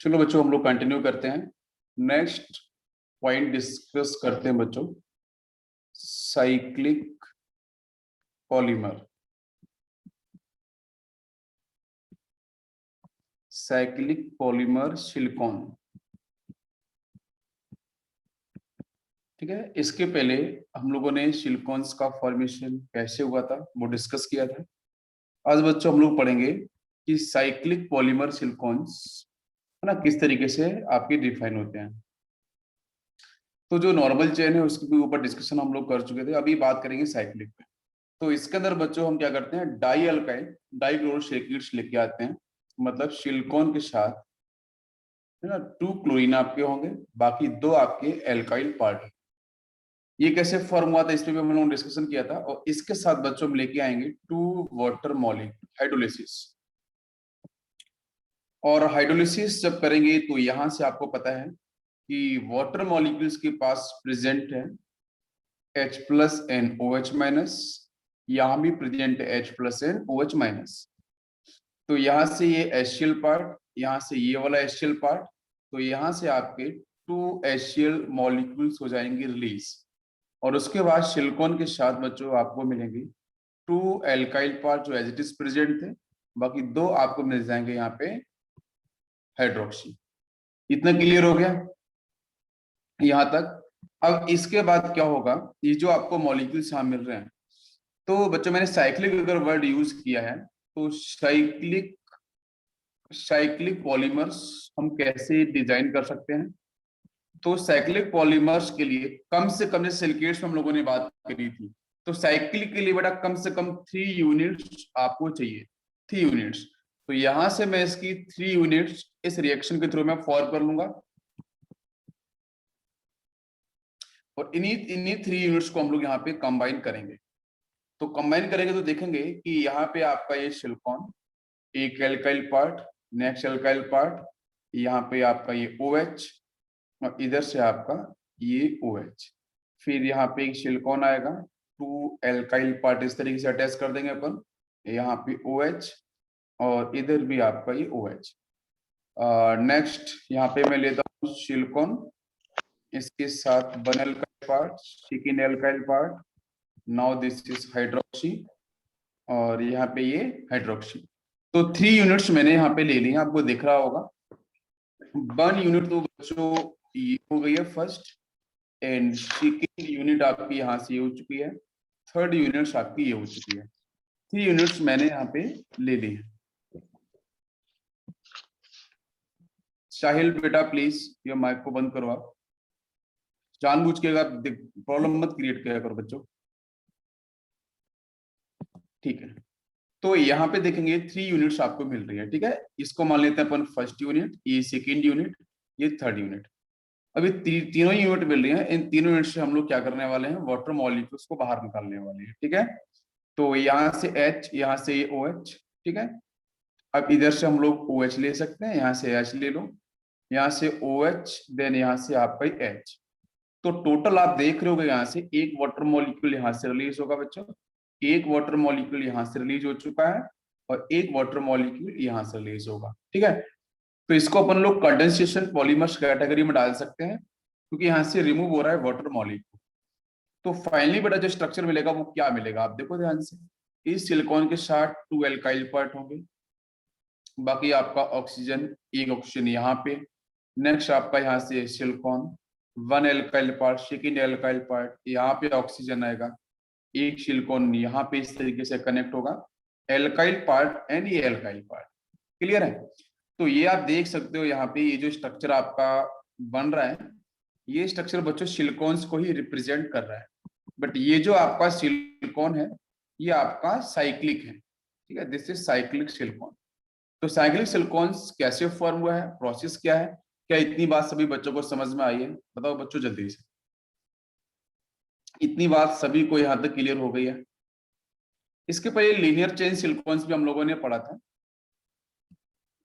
चलो बच्चों हम लोग कंटिन्यू करते हैं। नेक्स्ट पॉइंट डिस्कस करते हैं बच्चों, cyclic polymer. Cyclic polymer silicon, ठीक है। इसके पहले हम लोगों ने सिलिकॉन्स का फॉर्मेशन कैसे हुआ था वो डिस्कस किया था। आज बच्चों हम लोग पढ़ेंगे कि साइक्लिक पॉलीमर सिलिकॉन्स है ना किस तरीके से आपके डिफाइन होते हैं। तो जो नॉर्मल चेन है उसके भी ऊपर डिस्कशन हम लोग कर चुके थे, अभी बात करेंगे साइक्लिक पे। तो इसके अंदर बच्चों हम क्या करते हैं, डाई अल्काइल डाइक्लोरोसिलिकेट्स लेके आते हैं, मतलब सिलिकॉन के साथ है ना 2 क्लोरीन आपके होंगे, बाकी 2 आपके एल्काइल पार्ट। ये कैसे फॉर्म हुआ था इस पे भी हम लोगों ने डिस्कशन किया था। और इसके साथ बच्चों हम लेके आएंगे 2 वाटर मॉलिक्यूल हाइड्रोलिसिस। और हाइड्रोलिसिस जब करेंगे तो यहां से आपको पता है कि वाटर मॉलिक्यूल्स के पास प्रेजेंट है H plus and O H minus, यहां भी प्रेजेंट है H plus and O H minus. तो यहाँ से ये HCl पार्ट, यहाँ से ये वाला HCl पार्ट, तो यहाँ से आपके 2 HCl मॉलिक्यूल्स हो जाएंगे रिलीज। और उसके बाद सिलिकॉन के साथ बच्चों आपको मिलेंगे 2 एल्काइल पार्ट जो एज इट इज प्रेजेंट थे, बाकी 2 आपको मिल जाएंगे यहाँ पे हाइड्रोक्सी। इतना क्लियर हो गया यहाँ तक। अब इसके बाद क्या होगा, ये जो आपको मॉलिक्यूल्स यहाँ मिल रहे हैं, तो बच्चों मैंने साइक्लिक अगर वर्ड यूज किया है तो साइक्लिक पॉलीमर्स हम कैसे डिजाइन कर सकते हैं। तो साइक्लिक पॉलीमर्स के लिए कम से कम, जैसे सिलिकेट्स में हम लोगों ने बात करी थी, तो साइक्लिक के लिए बेटा कम से कम 3 यूनिट्स आपको चाहिए, 3 यूनिट्स। तो यहां से मैं इसकी 3 यूनिट्स इस रिएक्शन के थ्रू मैं फॉर्म कर लूंगा, और इन्हीं 3 यूनिट्स को हम लोग यहाँ पे कंबाइन करेंगे। तो कंबाइन करेंगे तो देखेंगे कि यहाँ पे आपका ये सिलिकॉन, एक alkyl part, next alkyl part, यहाँ पे आपका ये OH, और इधर से आपका ये OH। फिर यहाँ पे एक सिलिकॉन आएगा, 2 एल्काइल पार्ट इस तरीके से अटैच कर देंगे अपन, यहाँ पे OH, और इधर भी आपका ये OH। नेक्स्ट यहाँ पे मैं लेता हूँ सिलिकॉन, इसके साथ 1 alkyl part, second alkyl part, now this is hydroxy, और यहाँ पे ये हाइड्रोक्सी। तो 3 यूनिट्स मैंने यहाँ पे ले ली, आपको दिख रहा होगा। 1 यूनिट तो बच्चों ये हो गई है फर्स्ट, एंड सेकेंड यूनिट आपकी यहाँ से ये हो चुकी है, थर्ड यूनिट्स आपकी ये हो चुकी है। 3 यूनिट्स मैंने यहाँ पे ले ली है। साहिल बेटा प्लीज ये माइक को बंद करो, आप जानबूझ के प्रॉब्लम मत क्रिएट किया करो बच्चों, ठीक है। तो यहाँ पे देखेंगे 3 यूनिट्स आपको मिल रही है, ठीक है। इसको मान लेते हैं अपन फर्स्ट यूनिट, ये सेकेंड यूनिट, ये थर्ड यूनिट। अभी तीनों यूनिट मिल रही हैं, इन तीनों यूनिट से हम लोग क्या करने वाले हैं, वाटर मॉलिक्यूल्स को बाहर निकालने वाले हैं, ठीक है। तो यहाँ से H, यहाँ से ये OH, ठीक है। अब इधर से हम लोग OH ले सकते हैं, यहाँ से H ले लो, यहाँ से OH, देन यहाँ से आपका H। तो टोटल आप देख रहे होगे यहाँ से एक वाटर मॉलिक्यूल यहाँ से रिलीज होगा बच्चों, एक वाटर मॉलिक्यूल यहाँ से रिलीज हो चुका है, और एक वाटर मॉलिक्यूल यहाँ से रिलीज होगा, ठीक है। तो इसको अपन लोग कंडेंसेशन पॉलीमर्स कैटेगरी में डाल सकते हैं, क्योंकि यहाँ से रिमूव हो रहा है वाटर मॉलिक्यूल। तो फाइनली बेटा जो स्ट्रक्चर मिलेगा वो क्या मिलेगा, आप देखो ध्यान से। इस सिलिकॉन के साथ 2 एल्काइल पार्ट होंगे, बाकी आपका ऑक्सीजन, एक ऑक्सीजन यहाँ पे। नेक्स्ट आपका यहाँ से silicon, 1 alkyl part, second alkyl part, यहाँ पे ऑक्सीजन आएगा, एक सिलिकॉन यहाँ पे इस तरीके से कनेक्ट होगा, एल्काइल पार्ट एंड ये एल्काइल पार्ट। क्लियर है। तो ये आप देख सकते हो यहाँ पे ये जो स्ट्रक्चर आपका बन रहा है, ये स्ट्रक्चर बच्चों सिलिकॉन्स को ही रिप्रेजेंट कर रहा है। बट ये जो आपका सिलिकॉन है ये आपका साइक्लिक है, ठीक है। This is cyclic silicon. तो साइक्लिक सिलिकॉन्स कैसे फॉर्म हुआ है, प्रोसेस क्या है, क्या इतनी बात सभी बच्चों को समझ में आई है, बताओ बच्चों जल्दी से। इतनी बात सभी को यहाँ तक क्लियर हो गई है। इसके पहले लीनियर चेन सिलिकॉन्स भी हम लोगों ने पढ़ा था,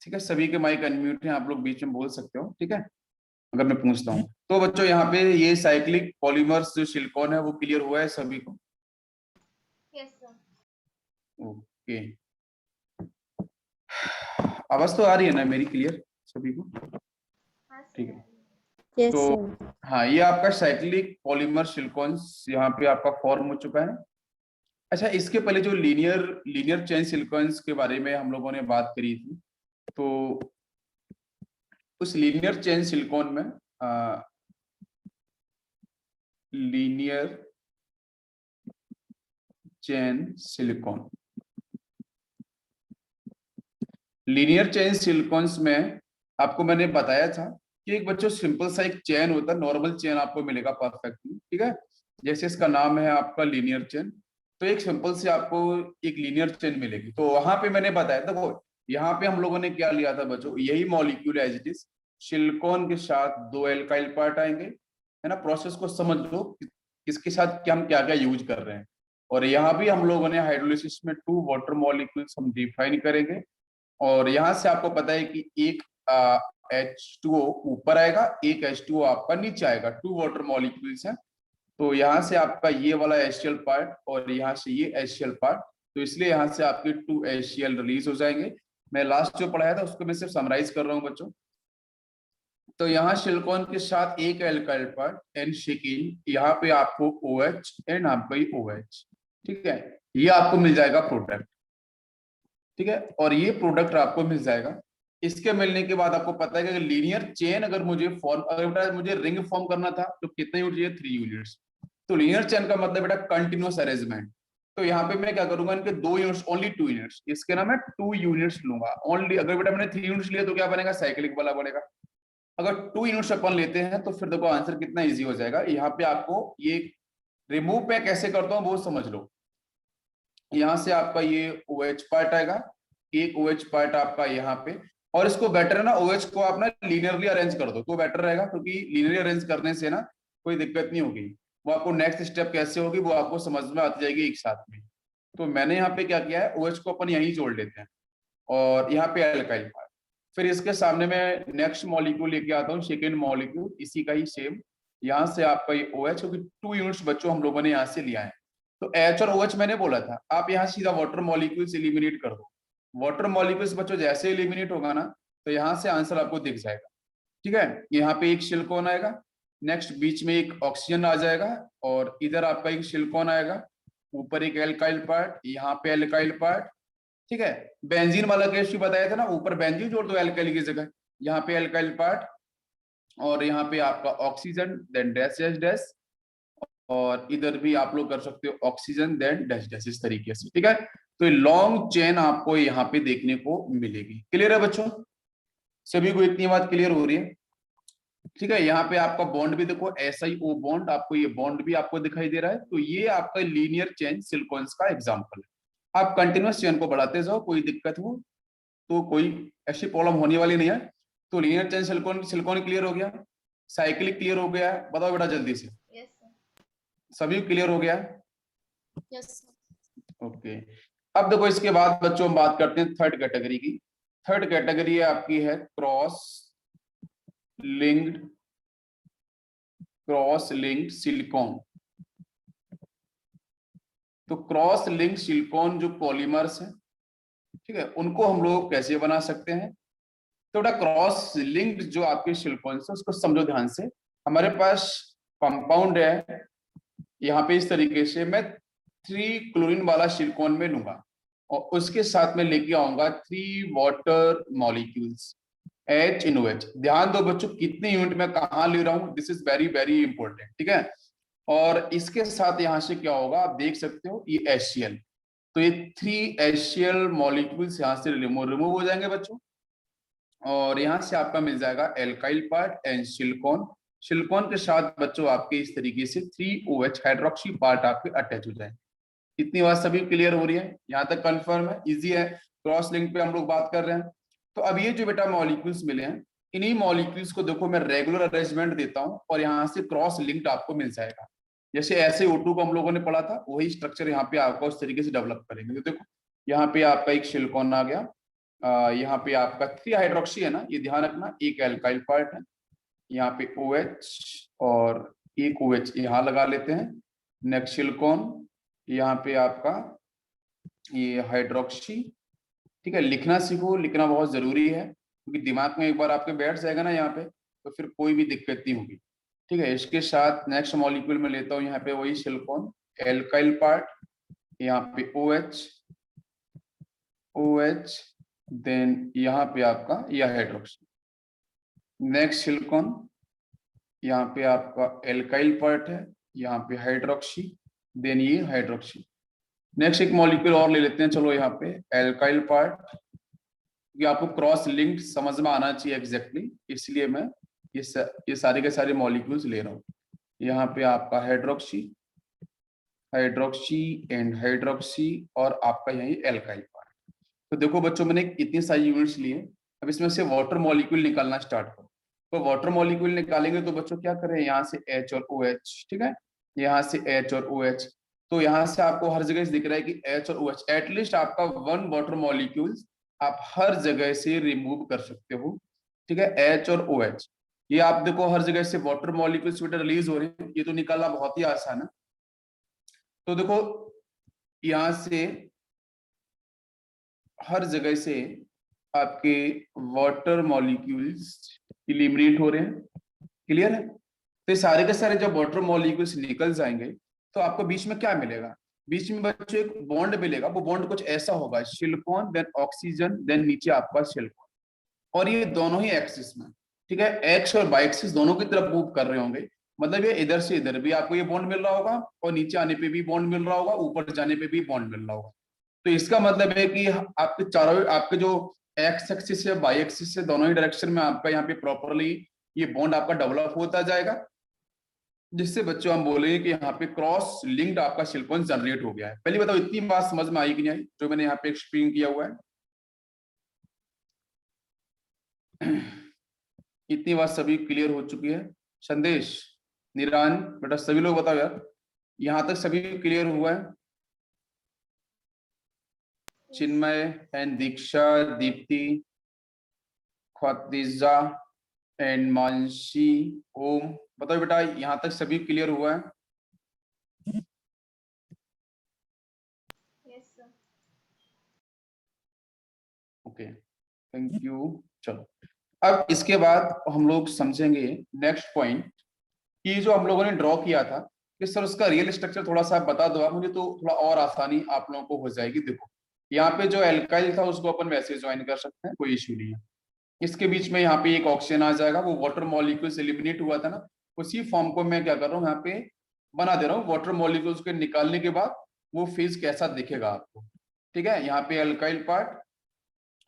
ठीक है। सभी के माइक अनम्यूट हैं, आप लोग बीच में बोल सकते हो, ठीक है, अगर मैं पूछता हूँ। तो बच्चों यहाँ पे ये साइक्लिक पॉलीमर्स जो सिलिकॉन है वो क्लियर हुआ है सभी को? Yes sir. ओके, आवाज तो आ रही है ना मेरी क्लियर सभी को? ठीक है। यस तो सर। हाँ, ये आपका साइक्लिक पॉलीमर सिलिकॉन्स यहाँ पे आपका फॉर्म हो चुका है। अच्छा, इसके पहले जो लीनियर लीनियर चेन सिलिकॉन्स के बारे में हम लोगों ने बात करी थी, तो उस लीनियर चेन सिलिकॉन में linear chain silicon linear chain silicones में आपको मैंने बताया था कि एक बच्चों सिंपल सा एक चेन होता है, नॉर्मल चेन आपको मिलेगा परफेक्टली, ठीक है। जैसे इसका नाम है आपका लीनियर चेन, तो एक सिंपल से आपको एक लीनियर चेन मिलेगी। तो वहां पे मैंने बताया था वो, यहाँ पे हम लोगों ने क्या लिया था बच्चों, यही molecule as it is, silicon के साथ 2 एल्काइल पार्ट आएंगे, है ना। प्रोसेस को समझ लो किसके साथ क्या हम क्या क्या यूज कर रहे हैं। और यहाँ भी हम लोगों ने हाइड्रोलिसिस में 2 वाटर मॉलिक्यूल्स हम डिफाइन करेंगे। और यहां से आपको पता है कि एक H2O ऊपर आएगा, एक H2O आपका नीचे आएगा, 2 वाटर मॉलिक्यूल्स हैं। तो यहाँ से आपका ये वाला HCl पार्ट और यहाँ से ये HCl पार्ट, तो इसलिए यहाँ से आपके 2 HCl रिलीज हो जाएंगे। मैं लास्ट जो पढ़ाया था उसको मैं सिर्फ समराइज कर रहा हूँ बच्चों। तो यहाँ सिलिकॉन के साथ एक एल्काइल पार्ट एंड सेकेंड, यहाँ पे आपको OH एंड आपका ये OH, ठीक है। ये आपको मिल जाएगा प्रोडक्ट, ठीक है। और ये प्रोडक्ट आपको मिल जाएगा। इसके मिलने के बाद आपको पता है कि लीनियर चेन अगर मुझे फॉर्म, अगर बेटा मुझे रिंग फॉर्म करना था तो कितने यूनिट चाहिए, 3 यूनिट्स। तो लीनियर चेन का मतलब बेटा कंटिन्यूअस अरेंजमेंट। तो यहाँ पे मैं क्या करूंगा, इनके 2 यूनिट्स, ओनली 2 यूनिट्स, इसके ना मैं 2 यूनिट्स लूंगा ओनली। अगर बेटा मैंने 3 यूनिट्स लिया तो क्या बनेगा, साइक्लिक वाला बनेगा। अगर 2 यूनिट्स अपन लेते हैं तो फिर देखो आंसर कितना ईजी हो जाएगा। यहाँ पे आपको ये रिमूव पे कैसे करता हूँ वो समझ लो। यहाँ से आपका ये OH पार्ट आएगा, एक OH पार्ट आपका यहाँ पे, और इसको बेटर है ना OH को आप ना लीनियरली अरेंज कर दो तो बेटर रहेगा, क्योंकि लीनियरली अरेंज करने से ना कोई दिक्कत नहीं होगी। वो आपको नेक्स्ट स्टेप कैसे होगी वो आपको समझ में आती जाएगी एक साथ में। तो मैंने यहाँ पे क्या किया है, OH को अपन यहीं जोड़ लेते हैं और यहाँ पे एल्काइल पार्ट। फिर इसके सामने मैं नेक्स्ट मॉलिक्यूल लेके आता हूँ, सेकेंड मॉलिक्यूल इसी का ही सेम, यहाँ से आपका ये OH, क्योंकि 2 यूनिट्स बच्चों हम लोगों ने यहाँ से लिया है। तो H और OH मैंने बोला था, आप यहाँ सीधा वाटर मॉलिक्यूल्स एलिमिनेट कर दो। वाटर मॉलिक्यूल्स बच्चों जैसे एलिमिनेट होगा ना, तो यहाँ से आंसर आपको दिख जाएगा, ठीक है। यहाँ पे एक सिलिकॉन आएगा, नेक्स्ट बीच में एक ऑक्सीजन आ जाएगा, और इधर आपका एक सिलिकॉन आएगा, ऊपर एक एल्काइल पार्ट, यहाँ पे एल्काइल पार्ट, ठीक है। बेंजीन वाला केस भी बताया था ना, ऊपर बेंजीन जोड़ दो एल्काइल की जगह, यहाँ पे एल्काइल पार्ट, और यहाँ पे आपका oxygen, then dash dash dash, और इधर भी आप लोग कर सकते हो ऑक्सीजन देन डैश डैश, इस तरीके से, ठीक है। तो ये लॉन्ग चेन आपको यहाँ पे देखने को मिलेगी। क्लियर है बच्चों, सभी को इतनी बात क्लियर हो रही है, ठीक है। यहाँ पे आपका बॉन्ड भी देखो, SiO बॉन्ड, आपको ये बॉन्ड भी आपको दिखाई दे रहा है। तो ये आपका लीनियर चेन सिलिकॉन्स का एग्जाम्पल है। आप कंटिन्यूस चेन को बढ़ाते जाओ, कोई दिक्कत हो तो कोई ऐसी प्रॉब्लम होने वाली नहीं है। तो linear chain silicon silicon clear हो गया, साइक्लिक क्लियर हो गया है, बताओ बेटा जल्दी से, Yes, sir. सभी क्लियर हो गया। Yes, sir. ओके, अब देखो इसके बाद बच्चों हम बात करते हैं थर्ड कैटेगरी की। थर्ड कैटेगरी आपकी है क्रॉस लिंक्ड सिलिकॉन। तो क्रॉस लिंक सिलिकॉन जो पॉलीमर्स हैं, ठीक है, उनको हम लोग कैसे बना सकते हैं। तो बेटा क्रॉस लिंक्ड जो आपके सिलिकॉन है उसको समझो ध्यान से। हमारे पास कंपाउंड है, यहाँ पे इस तरीके से मैं 3 क्लोरीन वाला सिलिकॉन में लूंगा, और उसके साथ में लेके आऊंगा 3 वाटर मॉलिक्यूल्स HNOH। ध्यान दो बच्चों कितने यूनिट में कहाँ ले रहा हूँ, this is very very important, ठीक है। और इसके साथ यहाँ से क्या होगा आप देख सकते हो, ये HCl। तो ये 3 HCl मॉलिक्यूल्स यहाँ से रिमूव हो जाएंगे बच्चों, और यहाँ से आपका मिल जाएगा alkyl part and silicon. Silicon के साथ बच्चों आपके इस तरीके से 3OH हाइड्रोक्सी पार्ट आपके अटैच हो जाएंगे। इतनी बात सभी क्लियर हो रही है, यहाँ तक कंफर्म है, इजी है। क्रॉस लिंक पे हम लोग बात कर रहे हैं। तो अब ये जो बेटा मॉलिक्यूल्स मिले हैं, इन्हीं मॉलिक्यूल्स को देखो मैं रेगुलर अरेंजमेंट देता हूँ और यहाँ से क्रॉस लिंक्ड आपको मिल जाएगा। जैसे ऐसे O2 को हम लोगों ने पढ़ा था, वही स्ट्रक्चर यहाँ पे आपका उस तरीके से डेवलप करेंगे। तो देखो यहाँ पे आपका एक सिलिकॉन आ गया, यहाँ पे आपका 3 हाइड्रोक्सी है ना, ये ध्यान रखना, एक एल्काइल पार्ट है, यहाँ पे OH और एक OH यहाँ लगा लेते हैं। नेक्स्ट सिलिकॉन, यहाँ पे आपका ये हाइड्रोक्सी, ठीक है। लिखना सीखो, लिखना बहुत जरूरी है, क्योंकि दिमाग में एक बार आपके बैठ जाएगा ना यहाँ पे, तो फिर कोई भी दिक्कत नहीं होगी। ठीक है, इसके साथ नेक्स्ट मॉलिक्यूल में लेता हूँ यहाँ पे वही सिलिकॉन, एल्काइल पार्ट, यहाँ पे OH, OH, देन यहाँ पे आपका यह हाइड्रोक्सी। नेक्स्ट सिलिकॉन, यहाँ पे आपका एल्काइल पार्ट है, यहाँ पे हाइड्रोक्सी, देन ये हाइड्रोक्सी। नेक्स्ट एक मॉलिक्यूल और ले लेते हैं, चलो यहाँ पे एल्काइल पार्ट, ये आपको क्रॉस लिंक्ड समझ में आना चाहिए एग्जैक्टली, इसलिए मैं ये सारे के सारे मॉलिक्यूल्स ले रहा हूँ। यहाँ पे आपका हाइड्रोक्सी, हाइड्रोक्सी एंड हाइड्रोक्सी, और आपका यही एल्काइल पार्ट। तो देखो बच्चों, मैंने इतनी सारी यूनिट्स लिए, अब इसमें से वाटर मॉलिक्यूल निकालना स्टार्ट करो। तो वाटर मॉलिक्यूल निकालेंगे तो बच्चों क्या करें, यहाँ से H और OH, ठीक है, यहाँ से H और OH। तो यहाँ से आपको हर जगह से दिख रहा है कि H और OH, एटलीस्ट आपका 1 वाटर मॉलिक्यूल आप हर जगह से रिमूव कर सकते हो। ठीक है, H और OH, ये आप देखो हर जगह से वाटर मॉलिक्यूल्स बेटा रिलीज हो रहे हैं, ये तो निकालना बहुत ही आसान है। तो देखो यहां से हर जगह से आपके वाटर मॉलिक्यूल्स इलिमिनेट हो रहे हैं, क्लियर है। तो सारे के सारे जब वाटर मॉलिक्यूल्स निकल जाएंगे तो आपको बीच में क्या मिलेगा, बीच में बच्चों एक बॉन्ड मिलेगा। वो बॉन्ड कुछ ऐसा होगा, सिलिकॉन देन ऑक्सीजन देन नीचे आपका सिलिकॉन, और ये दोनों ही एक्सिस में, ठीक है, एक्स और वाई एक्सिस दोनों की तरफ मूव कर रहे होंगे। मतलब ये इधर से इधर भी आपको ये बॉन्ड मिल रहा होगा, और नीचे आने पे भी बॉन्ड मिल रहा होगा, ऊपर जाने पे भी बॉन्ड मिल रहा होगा। तो इसका मतलब है कि आपके चारों, आपके जो एक्स एक्सिस से वाई एक्सिस से दोनों ही डायरेक्शन में आपका यहाँ पे प्रॉपरली ये बॉन्ड आपका डेवलप होता जाएगा, जिससे बच्चों हम बोलेंगे कि यहाँ पे क्रॉस लिंक्ड आपका सिलिकॉन जनरेट हो गया है। पहले बताओ इतनी बात समझ में आई कि नहीं आई, जो मैंने यहाँ पे एक्सप्लेन किया हुआ है। इतनी बात सभी क्लियर हो चुकी है। संदेश, निरान, बेटा सभी लोग बताओ यार, यहां तक सभी क्लियर हुआ है। चिन्मय एंड दीक्षा, दीप्ति, खतीजा एंड मानसी, ओम, बताओ बेटा यहां तक सभी क्लियर हुआ है। Yes, sir. Okay, thank you. चलो अब इसके बाद हम लोग समझेंगे नेक्स्ट पॉइंट, कि जो हम लोगों ने ड्रॉ किया था कि सर उसका रियल स्ट्रक्चर थोड़ा सा बता दो आप मुझे, तो थोड़ा और आसानी आप लोगों को हो जाएगी। देखो यहाँ पे जो एल्काइल था उसको अपन वैसे ज्वाइन कर सकते हैं, कोई इश्यू नहीं है। इसके बीच में यहाँ पे एक ऑक्सीजन आ जाएगा, वो वाटर मॉलिक्यूल से एलिमिनेट हुआ था ना, उसी फॉर्म को मैं क्या कर रहा हूँ यहाँ पे बना दे रहा हूँ। वाटर मॉलिक्यूल्स के निकालने के बाद वो फेज कैसा दिखेगा आपको, ठीक है। यहाँ पे एल्काइल पार्ट,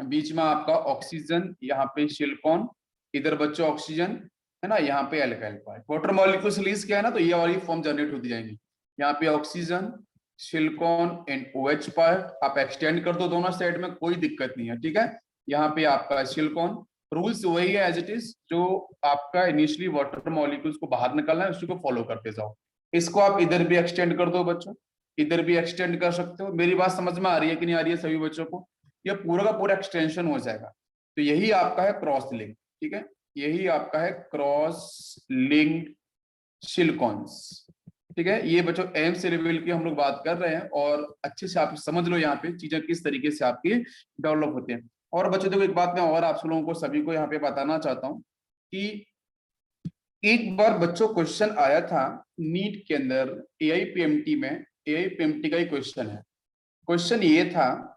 बीच में आपका ऑक्सीजन, यहाँ पे सिलिकॉन, इधर बच्चों ऑक्सीजन है ना, यहाँ पे alkyl part. Water molecules release किया है ना, तो ये वाली फॉर्म जनरेट होती जाएंगी। यहाँ पे oxygen, silicon and OH part, आप एक्सटेंड कर दो दोनों साइड में, कोई दिक्कत नहीं है, ठीक है। यहाँ पे आपका सिलिकॉन, रूल्स वही है एज इट इज, जो आपका इनिशियली वाटर मॉलिक्यूल्स को बाहर निकालना है उसी को फॉलो करते जाओ। इसको आप इधर भी एक्सटेंड कर दो बच्चों, इधर भी एक्सटेंड कर सकते हो। मेरी बात समझ में आ रही है कि नहीं आ रही है सभी बच्चों को, ये पूरा का पूरा एक्सटेंशन हो जाएगा। तो यही आपका है क्रॉस लिंक, ठीक है, यही आपका है क्रॉस लिंक्ड सिलिकॉन्स, ठीक है। ये बच्चों एम से लेवल की हम लोग बात कर रहे हैं, और अच्छे से आप समझ लो यहाँ पे चीजें किस तरीके से आपकी डेवलप होते हैं। और बच्चों देखो एक बात मैं और आप लोगों को सभी को यहाँ पे बताना चाहता हूँ कि एक बार बच्चों क्वेश्चन आया था नीट के अंदर AIPMT में, AIPMT का ही क्वेश्चन है। क्वेश्चन ये था,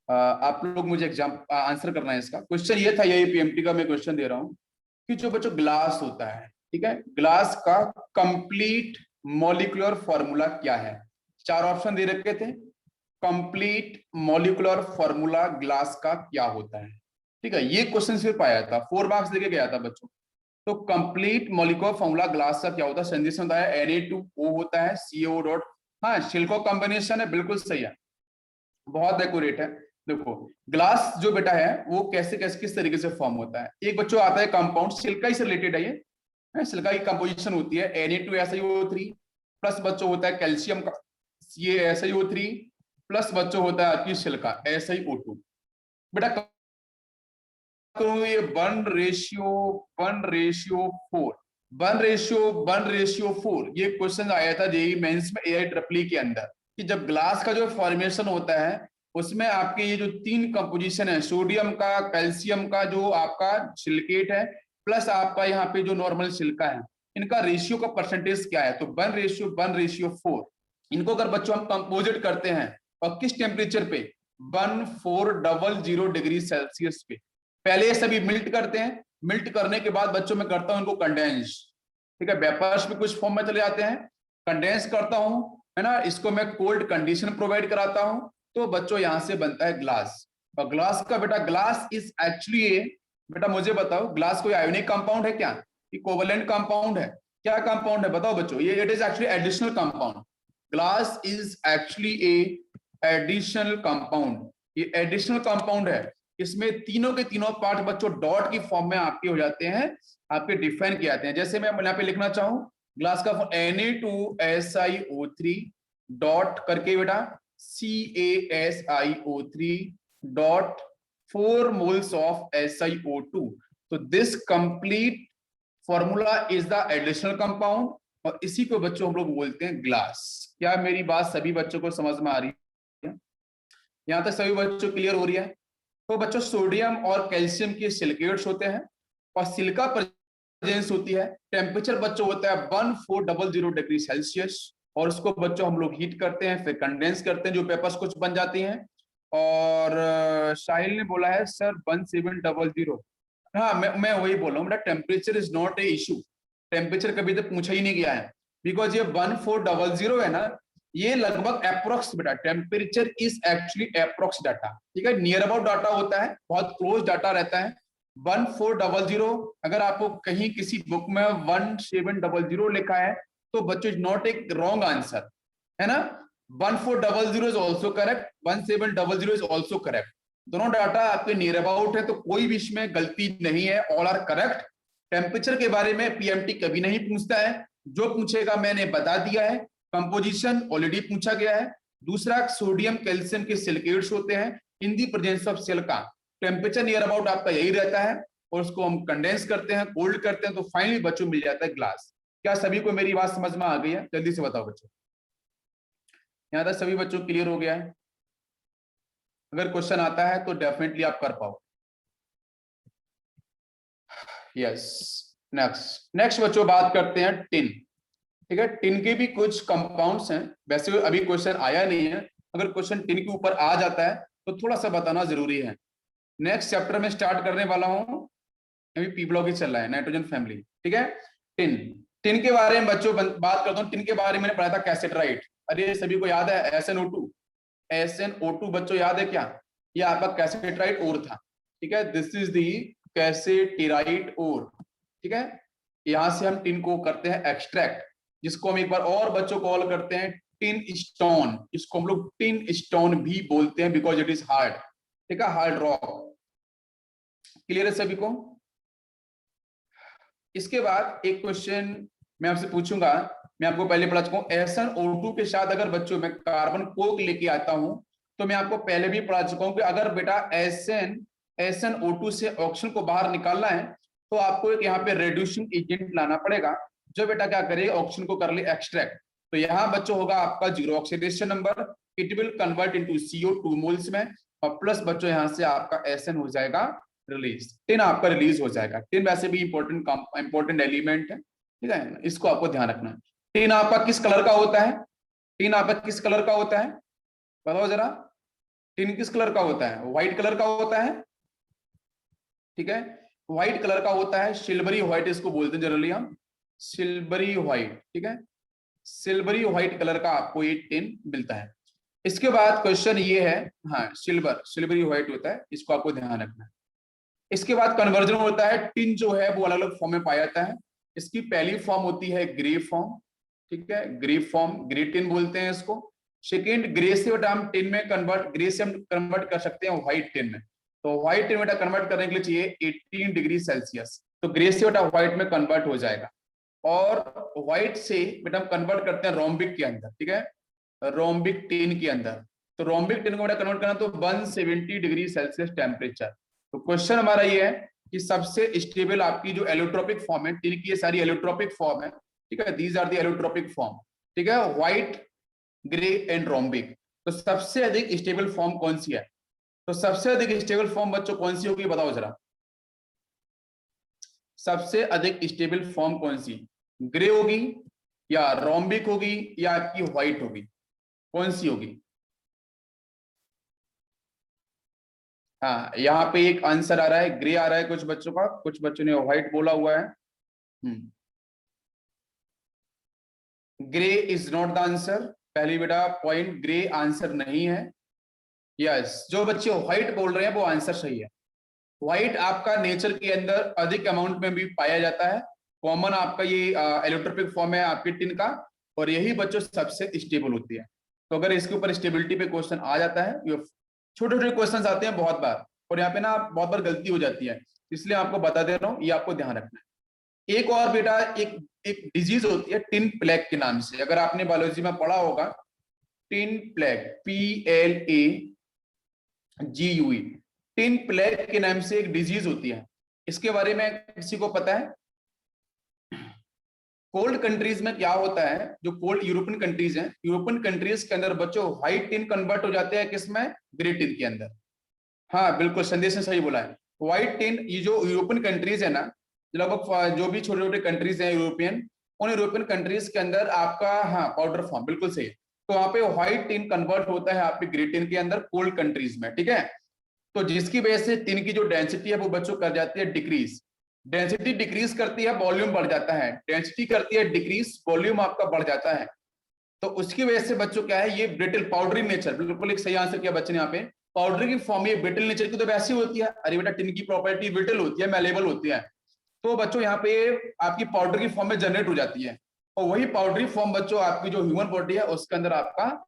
आप लोग मुझे एग्जाम आंसर करना है इसका। क्वेश्चन ये था, यही PMT का मैं क्वेश्चन दे रहा हूँ, कि जो बच्चों ग्लास होता है, ठीक है, ग्लास का कंप्लीट मॉलिक्यूलर फॉर्मूला क्या है। 4 ऑप्शन दे रखे थे, कंप्लीट मॉलिक्यूलर फॉर्मूला ग्लास का क्या होता है, ठीक है। ये क्वेश्चन सिर्फ आया था, 4 मार्क्स देके गया था बच्चों। तो कंप्लीट मॉलिक्यूलर फॉर्मूला ग्लास का क्या होता है, संदेश में बताया Na2O होता है, CO डॉट, हाँ सिलिकॉन कॉम्बिनेशन है, बिल्कुल सही है, बहुत एक्यूरेट है। देखो ग्लास जो बेटा है वो कैसे कैसे किस तरीके से फॉर्म होता है। एक बच्चों आता है कंपाउंड, सिलिका से रिलेटेड है ये, सिलिका की कंपोजिशन होती है Na2SiO3 प्लस बच्चों होता है कैल्शियम का CaSiO3 प्लस बच्चों होता है आपकी सिलिका SiO2। बेटा तो ये 1:4 1:4 ये क्वेश्चन आया था जेईई मेंस में AIEEE के अंदर, कि जब ग्लास का जो फॉर्मेशन होता है उसमें आपके ये जो 3 कंपोजिशन है, सोडियम का, कैल्शियम का जो आपका सिलिकेट है, प्लस आपका यहाँ पे जो नॉर्मल सिलिका है, इनका रेशियो का परसेंटेज क्या है, तो 1:4। इनको अगर बच्चों हम कंपोजिट करते हैं और किस टेम्परेचर पे, 1400 डिग्री सेल्सियस पे, पहले ये सभी मिल्ट करते हैं, मिल्ट करने के बाद बच्चों में करता हूं इनको कंडेंस, ठीक है, वेपर्स में कुछ फॉर्म में चले जाते हैं, कंडेंस करता हूं, है ना, इसको मैं कोल्ड कंडीशन प्रोवाइड कराता हूं, तो बच्चों यहां से बनता है ग्लास। और ग्लास का बेटा, ग्लास इज एक्चुअली, बेटा मुझे बताओ, ग्लास कोई आयोनिक कंपाउंड है क्या, ये कोवलेंट कंपाउंड है, क्या कंपाउंड है बताओ बच्चों, ये it is actually additional compound, glass is actually A additional compound, ये एडिशनल कंपाउंड है, इसमें तीनों के तीनों पार्ट बच्चों डॉट की फॉर्म में आपके हो जाते हैं, आपके डिफाइन किए जाते हैं। जैसे मैं यहाँ पे लिखना चाहूं, ग्लास का Na2SiO3 डॉट करके बेटा CaSiO3 dot 4 moles of SiO2, तो this complete formula is the additional compound, और इसी को बच्चों हम लोग बोलते हैं ग्लास। क्या मेरी बात सभी बच्चों को समझ में आ रही है, यहां तक सभी बच्चों क्लियर हो रही है? तो बच्चों सोडियम और कैल्शियम के सिलिकेट्स होते हैं और सिलिका प्रेजेंस होती है, टेम्परेचर बच्चों होता है 1400 डिग्री सेल्सियस, और उसको बच्चों हम लोग हीट करते हैं, फिर कंडेंस करते हैं, जो पेपर्स कुछ बन जाती हैं। और साहिल ने बोला है सर 1700, हाँ मैं वही बोल रहा हूँ बेटा, temperature is not a issue, temperature कभी तक पूछा ही नहीं गया है, बिकॉज ये 1400 है ना, ये लगभग अप्रोक्स बेटा, temperature is actually approx data, ठीक है, नियर अबाउट डाटा होता है, बहुत क्लोज डाटा रहता है। 1400, अगर आपको कहीं किसी बुक में 1700 लिखा है तो बच्चों इज नॉट एक रॉन्ग आंसर, है ना, 1400 is also correct, 1700 is also correct, दोनों डाटा आपके नियर अबाउट है, तो कोई भी इसमें गलती नहीं है, ऑल आर करेक्ट। टेम्परेचर के बारे में पीएमटी कभी नहीं पूछता है, जो पूछेगा मैंने बता दिया है, कंपोजिशन ऑलरेडी पूछा गया है। दूसरा, सोडियम कैल्शियम के सिलिकेट्स होते हैं in the presence of silica, temperature near about आपका यही रहता है, और उसको हम कंडेंस करते हैं, कोल्ड करते हैं, तो फाइनली बच्चों मिल जाता है ग्लास। क्या सभी को मेरी बात समझ में आ गई है? जल्दी से बताओ बच्चों, यहां तक सभी बच्चों क्लियर हो गया है? अगर क्वेश्चन आता है तो डेफिनेटली आप कर पाओ। यस, नेक्स्ट बच्चों बात करते हैं टिन, ठीक है, टिन के भी कुछ कंपाउंड्स हैं, वैसे अभी क्वेश्चन आया नहीं है, अगर क्वेश्चन टिन के ऊपर आ जाता है तो थोड़ा सा बताना जरूरी है। नेक्स्ट चैप्टर में स्टार्ट करने वाला हूं, अभी पी ब्लॉक ही चल रहा है, नाइट्रोजन फैमिली, ठीक है। टिन, टिन के बारे में बच्चों बात करता हूँ, टिन के बारे में मैंने पढ़ा था कैसेटराइट, अरे सभी को याद है SnO2 बच्चों याद है क्या, ये आपका कैसेटराइट ओर था, ठीक है, दिस इज दी कैसेटेराइट ओर, ठीक है, यहां से हम टिन को करते हैं एक्सट्रैक्ट, जिसको हम एक बार और बच्चों कॉल करते हैं टिन स्टोन, इसको हम लोग टिन स्टोन भी बोलते हैं, बिकॉज इट इज हार्ड, ठीक है, हार्ड रॉक। क्लियर है सभी को? इसके बाद एक क्वेश्चन मैं आपसे पूछूंगा, मैं आपको पहले पढ़ा चुका हूं, SnO2 के साथ अगर बच्चों में कार्बन कोक लेके आता हूं, तो मैं आपको पहले भी पढ़ा चुका हूं कि अगर बेटा SnO2 से ऑक्सीजन को बाहर निकालना है तो आपको एक यहाँ पे रेड्यूसिंग एजेंट लाना पड़ेगा, जो बेटा क्या करे, ऑक्सीजन को कर ले एक्सट्रैक्ट। तो यहाँ बच्चों होगा आपका 0 oxidation number, it will convert into CO2 moles में, और प्लस बच्चों यहाँ से आपका SN हो जाएगा रिलीज, टिन आपका रिलीज हो जाएगा। टिन वैसे भी इंपॉर्टेंट एलिमेंट है, ठीक है, इसको आपको ध्यान रखना है। टिन आपका किस कलर का होता है, टिन आपका किस कलर का होता है बताओ जरा, टिन किस कलर का होता है? व्हाइट कलर का होता है, ठीक है, व्हाइट कलर का होता है, सिल्वरी व्हाइट इसको बोलते हैं जनरली हम, सिल्वरी व्हाइट, ठीक है, सिल्वरी व्हाइट कलर का आपको ये टिन मिलता है। इसके बाद क्वेश्चन ये है, हाँ सिल्वरी व्हाइट होता है, इसको आपको ध्यान रखना है। इसके बाद कन्वर्जन होता है, टिन जो है वो अलग अलग फॉर्म में पाया जाता है, इसकी पहली फॉर्म होती है ग्रे फॉर्म, ठीक है, ग्रे फॉर्म, ग्रे टिन बोलते हैं इसको। सेकेंड, ग्रे से बेटा हम टिन में ग्रे से हम कन्वर्ट कर सकते हैं व्हाइट टिन में, तो व्हाइट टिन बेटा कन्वर्ट करने के लिए चाहिए 18 डिग्री सेल्सियस, तो ग्रे से बेटा व्हाइट में कन्वर्ट हो जाएगा। और व्हाइट से बेटा हम कन्वर्ट करते हैं रोम्बिक के अंदर, ठीक है, रोम्बिक टिन के अंदर, तो रोम्बिक टिन को बेटा कन्वर्ट करना तो 170 डिग्री सेल्सियस टेम्परेचर। तो क्वेश्चन हमारा ये है कि सबसे स्टेबल आपकी जो एलोट्रोपिक फॉर्म है, टिन की ये सारी एलोट्रोपिक फॉर्म है, ठीक है, these are the allotropic form, ठीक है, व्हाइट, ग्रे एंड रोम्बिक, तो सबसे अधिक स्टेबल फॉर्म कौन सी है? तो सबसे अधिक स्टेबल फॉर्म बच्चों कौन सी होगी बताओ जरा, सबसे अधिक स्टेबल फॉर्म कौन सी, ग्रे होगी या रोम्बिक होगी या आपकी व्हाइट होगी, कौन सी होगी? हाँ, यहाँ पे एक आंसर आ रहा है, ग्रे आ रहा है कुछ बच्चों का, कुछ बच्चों ने व्हाइट बोला हुआ है। Grey is not the answer, पहली बेटा पॉइंट, ग्रे आंसर नहीं है। यस, जो बच्चे व्हाइट बोल रहे हैं वो आंसर सही है। व्हाइट आपका नेचर के अंदर अधिक अमाउंट में भी पाया जाता है, कॉमन आपका ये एलोट्रोपिक फॉर्म है आपके टिन का, और यही बच्चों सबसे स्टेबल होती है। तो अगर इसके ऊपर स्टेबिलिटी पे क्वेश्चन आ जाता है, ये छोटे छोटे क्वेश्चन आते हैं बहुत बार, और यहाँ पे ना बहुत बार गलती हो जाती है, इसलिए आपको बता दे रहा हूँ, ये आपको ध्यान रखना है। एक और बेटा एक एक डिजीज होती है टिन प्लेग के नाम से, अगर आपने बायोलॉजी में पढ़ा होगा, tin plague, PLAGUE, tin plague के नाम से एक डिजीज होती है, इसके बारे में किसी को पता है? कोल्ड कंट्रीज में क्या होता है, जो कोल्ड यूरोपियन कंट्रीज हैं, यूरोपियन कंट्रीज के अंदर बच्चों व्हाइट टिन कन्वर्ट हो जाते हैं किसमें, ग्रे टिन के अंदर। हाँ बिल्कुल, संदेश ने सही बोला है, व्हाइट टिन, ये जो यूरोपियन कंट्रीज है ना, लगभग जो भी छोटे छोटे कंट्रीज हैं यूरोपियन, उन यूरोपियन कंट्रीज के अंदर आपका, हाँ पाउडर फॉर्म बिल्कुल सही है, तो वहां पे व्हाइट टिन कन्वर्ट होता है आपके ग्रे टिन के अंदर कोल्ड कंट्रीज में, ठीक है। तो जिसकी वजह से टिन की जो डेंसिटी है वो बच्चों कर जाती है डिक्रीज, डेंसिटी डिक्रीज करती है वॉल्यूम बढ़ जाता है, डेंसिटी करती है डिक्रीज, वॉल्यूम आपका बढ़ जाता है। तो उसकी वजह से बच्चों क्या है, ये ब्रिटल पाउडरी नेचर, बिल्कुल एक सही आंसर किया बच्चे ने यहाँ पे, पाउडर की फॉर्म, ये ब्रिटल नेचर की तो वैसी होती है, अरे बेटा टिन की प्रॉपर्टी ब्रिटल होती है, मैलेबल होती है, तो बच्चों यहाँ पे आपकी पाउडर की फॉर्म में जनरेट हो जाती है, और वही पाउडरी फॉर्म बच्चों आपकी जो ह्यूमन बॉडी है उसके अंदर आपका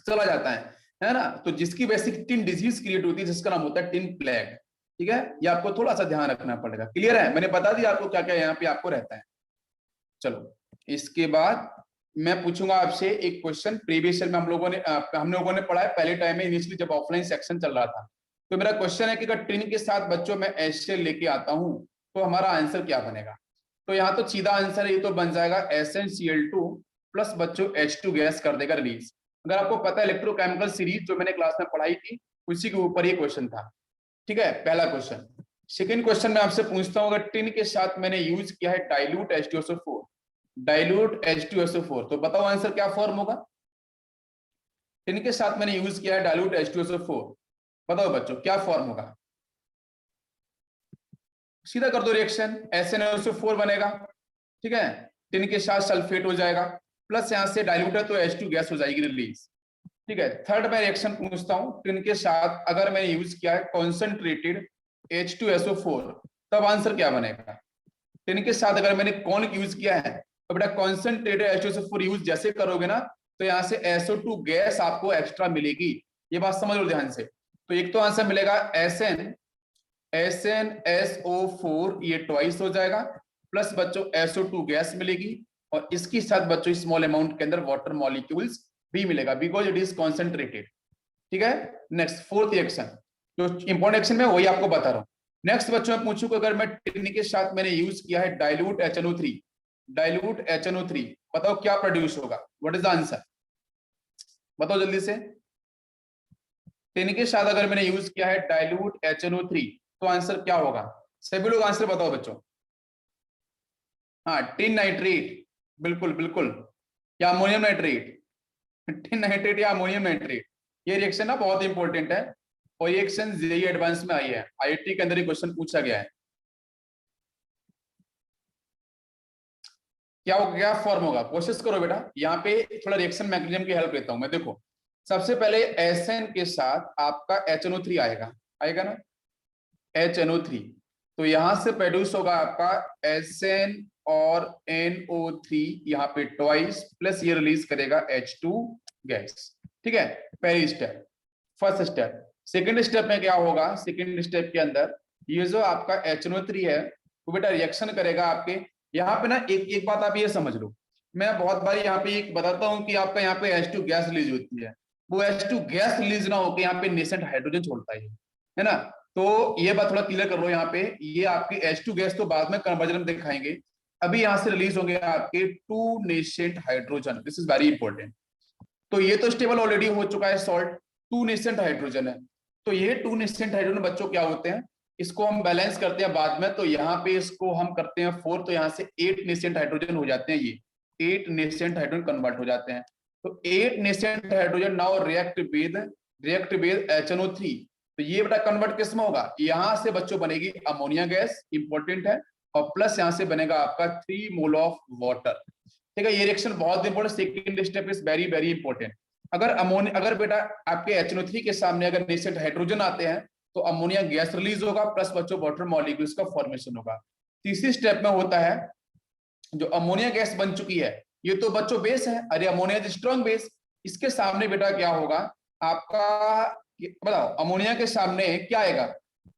चला जाता है ना। तो जिसकी वजह से टिन डिजीज क्रिएट होती है, जिसका नाम होता है टिन प्लेग, ठीक है, ये आपको थोड़ा सा ध्यान रखना पड़ेगा। क्लियर है, मैंने बता दिया आपको क्या क्या यहाँ पे आपको रहता है। चलो, इसके बाद मैं पूछूंगा आपसे एक क्वेश्चन, प्रीवियस ईयर में हम लोगों ने पढ़ा है पहले टाइम में, इनिशियली जब ऑफलाइन सेक्शन चल रहा था। तो मेरा क्वेश्चन है कि अगर टिन के साथ बच्चों में HCl लेके आता हूं तो हमारा आंसर क्या बनेगा? तो यहाँ तो सीधा आंसर है, ये तो बन जाएगा SnCl2 प्लस बच्चों H2 गैस कर देगा रिलीज। अगर आपको पता है इलेक्ट्रोकेमिकल सीरीज जो मैंने क्लास में पढ़ाई थी, उसी के ऊपर ये क्वेश्चन था, ठीक है, पहला क्वेश्चन। सेकेंड क्वेश्चन मैं आपसे पूछता हूँ, अगर टिन के साथ मैंने यूज किया है डाइल्यूट H2SO4, डाइल्यूट H2SO4, तो बताओ आंसर क्या फॉर्म होगा? टिन के साथ मैंने यूज किया है डाइल्यूट H2SO4, बताओ बच्चों क्या फॉर्म होगा? सीधा कर दो रिएक्शन, SnSO4 बनेगा, ठीक है, टिन के साथ सल्फेट हो जाएगा, प्लस यहां से डाइल्यूट है तो H2 गैस हो जाएगी रिलीज, ठीक है। थर्ड मैं रिएक्शन पूछता हूं, टिन के साथ अगर मैंने यूज किया है कॉन्सेंट्रेटेड H2SO4, तब आंसर क्या बनेगा? टिन के साथ अगर मैंने कौन यूज किया है, तो बेटा कॉन्सेंट्रेटेड H2SO4 यूज जैसे करोगे ना, तो यहाँ से SO2 गैस आपको एक्स्ट्रा मिलेगी, ये बात समझ लो ध्यान से। तो एक तो आंसर मिलेगा SnSO4, ये ट्वाइस हो जाएगा, प्लस बच्चों SO2 गैस मिलेगी, और इसके साथ बच्चों स्मॉल अमाउंट के अंदर वाटर मॉलिक्यूल्स भी मिलेगा, बिकॉज इट इज कॉन्सेंट्रेटेड, ठीक है। नेक्स्ट फोर्थ रिएक्शन, जो इंपॉर्टेंट एक्शन में वही आपको बता रहा हूं। नेक्स्ट बच्चों मैं पूछूं, अगर मैं टिन के साथ मैंने यूज किया है डाइल्यूट HNO3, डाइल्यूट HNO3, बताओ क्या प्रोड्यूस होगा, व्हाट इज द आंसर, बताओ जल्दी से। टिन के साथ अगर मैंने यूज किया है डाइल्यूट HNO3, तो आंसर क्या होगा? सभी लोग आंसर बताओ बच्चों। हाँ, टिन नाइट्रेट, बिल्कुल बिल्कुल, या अमोनियम नाइट्रेट, टिन नाइट्रेट या अमोनियम नाइट्रेट, ये रिएक्शन ना बहुत इंपॉर्टेंट है, और ये रिएक्शन जेईई एडवांस में आई है, IIT के अंदर ये क्वेश्चन पूछा गया है। क्या फॉर्म होगा, कोशिश करो बेटा, यहाँ पे थोड़ा रिएक्शन मैकेनिज्म की हेल्प लेता हूं मैं। देखो, सबसे पहले SN के साथ आपका HNO3 आएगा ना, HNO3, तो यहां से प्रोड्यूस होगा आपका SN और NO3, यहाँ पे ट्वाइस, प्लस ये रिलीज करेगा H2 गैस, ठीक है, पहली step, first step. Second step में क्या होगा, सेकेंड स्टेप के अंदर ये जो आपका HNO3 है वो बेटा रिएक्शन करेगा आपके, यहाँ पे ना एक बात आप ये समझ लो, मैं बहुत बार यहाँ पे एक बताता हूँ कि आपका यहाँ पे H2 गैस रिलीज होती है, वो H2 गैस रिलीज ना होकर यहाँ पे नेसेंट हाइड्रोजन छोड़ता है ना। तो ये बात थोड़ा क्लियर कर लो, यहाँ पे ये आपकी H2 गैस तो बाद में कन्वर्जन में दिखाएंगे, अभी यहाँ से रिलीज होंगे आपके 2 nascent hydrogen, this is very important. तो ये तो स्टेबल ऑलरेडी हो चुका है सॉल्ट, 2 नेसेंट हाइड्रोजन है, तो ये 2 नेसेंट हाइड्रोजन बच्चों क्या होते हैं, इसको हम बैलेंस करते हैं बाद में, तो यहाँ पे इसको हम करते हैं 4, तो यहाँ से 8 नेसेंट हाइड्रोजन हो जाते हैं, ये 8 नेसेंट हाइड्रोजन कन्वर्ट हो जाते हैं। तो 8 nascent hydrogen now react with HNO3। तो ये बेटा कन्वर्ट किस में होगा, यहाँ से बच्चों बनेगी अमोनिया गैस, इंपॉर्टेंट है, और प्लस यहाँ से बनेगा आपका 3 मोल ऑफ वाटर। ठीक है, ये रिएक्शन बहुत important, second step is very very important. अगर बेटा आपके HNO3 के सामने अगर नेसेंट हाइड्रोजन आते हैं तो अमोनिया गैस रिलीज होगा, प्लस बच्चों वाटर मॉलिक्यूल्स का फॉर्मेशन होगा। तीसरी स्टेप में होता है, जो अमोनिया गैस बन चुकी है, ये तो बच्चों बेस है, अरे अमोनिया इज स्ट्रॉन्ग बेस, इसके सामने बेटा क्या होगा आपका, बताओ अमोनिया के सामने क्या आएगा,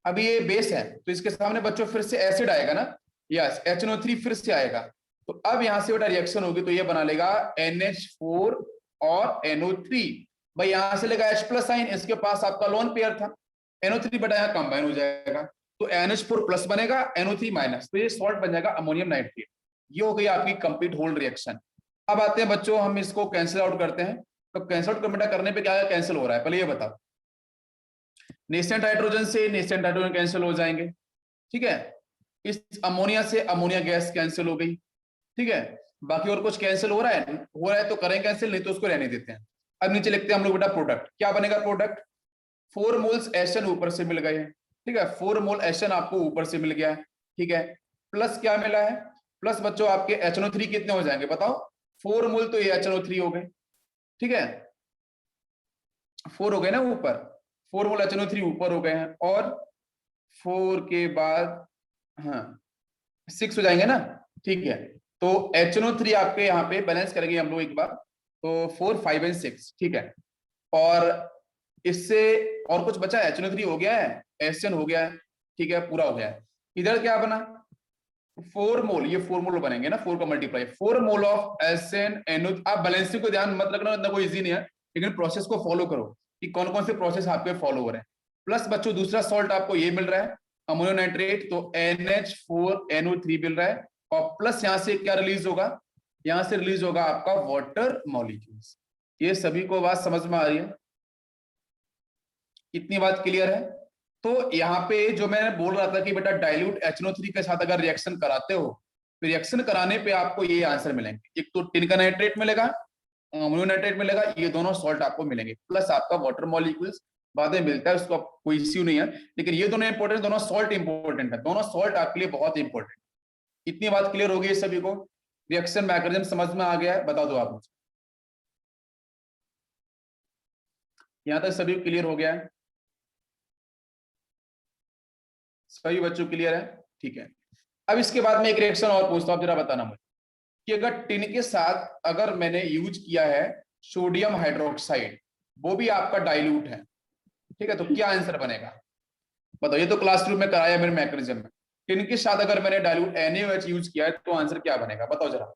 अभी ये बेस है तो इसके सामने बच्चों फिर से एसिड आएगा ना, यस HNO3 फिर से आएगा। तो अब यहां से बेटा रिएक्शन होगी, तो ये बना लेगा NH4 और NO3। भाई यहां से लेगा H प्लस साइन, इसके पास आपका लोन पेयर था, NO3 बेटा यहाँ कंबाइन हो जाएगा, तो NH4 प्लस बनेगा, NO3 माइनस, तो ये सॉल्ट बन जाएगा अमोनियम नाइट्रेट। ये हो गई आपकी कंप्लीट होल रिएक्शन। अब आते हैं बच्चों, हम इसको कैंसिल आउट करते हैं। तो कैंसिल आउट करने पे क्या कैंसिल हो रहा है, पहले ये बताओ। नेसेंट हाइड्रोजन से नेसेंट हाइड्रोजन कैंसिल हो जाएंगे, ठीक है, इस अमोनिया से अमोनिया गैस कैंसिल हो गई, ठीक है, बाकी और कुछ कैंसिल हो रहा है तो करें कैंसिल, नहीं तो उसको रहने देते हैं। अब नीचे लिखते हैं हम लोग बेटा प्रोडक्ट, क्या बनेगा प्रोडक्ट, 4 मोल्स एशन ऊपर से मिल गए हैं, ठीक है, 4 मोल एशन आपको ऊपर से मिल गया है, ठीक है, प्लस क्या मिला है, प्लस बच्चों आपके HNO3 कितने हो जाएंगे बताओ, 4 मोल, तो ये HNO3 हो गए, ठीक है, 4 हो गए ना ऊपर, 4 मोल HNO3 ऊपर हो गए हैं, और 4 के बाद हाँ 6 हो जाएंगे ना, ठीक है, तो HNO3 आपके यहाँ पे बैलेंस करेंगे हम लोग एक बार, तो 4, 5 एंड 6, ठीक है, और इससे और कुछ बचा है, HNO3 हो गया है, SN हो गया है, ठीक है, पूरा हो गया है। इधर क्या बना 4 मोल, ये 4 मोल बनेंगे ना, 4 का मल्टीप्लाई 4 मोल ऑफ SnNO। आप बैलेंसिंग को ध्यान मत रखना, इतना कोई इजी नहीं है, लेकिन प्रोसेस को फॉलो करो कि कौन कौन से प्रोसेस आपके फॉलो हो रहे हैं। प्लस बच्चों दूसरा सॉल्ट आपको ये मिल रहा है अमोनियम नाइट्रेट, तो NH4NO3 मिल रहा है, और प्लस यहां से क्या रिलीज होगा, यहां से रिलीज होगा आपका वाटर मॉलिक्यूल्स। ये सभी को बात समझ में आ रही है, इतनी बात क्लियर है। तो यहाँ पे जो मैं बोल रहा था कि बेटा डाइल्यूट HNO3 के साथ अगर रिएक्शन कराते हो, तो रिएक्शन कराने पे आपको ये आंसर मिलेंगे, एक तो टिन का नाइट्रेट मिलेगा, अमोनियम नाइट्रेट मिलेगा, ये दोनों सॉल्ट आपको मिलेंगे, प्लस आपका वाटर मॉलिक्यूल्स बाद में मिलता है, उसका कोई इश्यू नहीं है, लेकिन ये दोनों इंपॉर्टेंट, दोनों सॉल्ट इंपॉर्टेंट है, दोनों सॉल्ट आपके लिए बहुत इंपॉर्टेंट। इतनी बात क्लियर हो गई सभी को, रिएक्शन मैकेनिज्म समझ में आ गया है, बता दो आप मुझे, यहाँ तक सभी क्लियर हो गया है, सभी बच्चों क्लियर है, ठीक है। अब इसके बाद में एक रिएक्शन और पूछता हूं, जरा बताना मुझे कि अगर टिन के साथ अगर मैंने यूज किया है सोडियम हाइड्रोक्साइड, वो भी आपका डाइल्यूट है, ठीक है, तो क्या आंसर बनेगा बताओ, ये तो क्लासरूम में कराया मेरे मैकेनिज्म में, टिन के साथ अगर मैंने डाइल्यूट NaOH यूज किया है तो आंसर क्या बनेगा, बताओ जरा,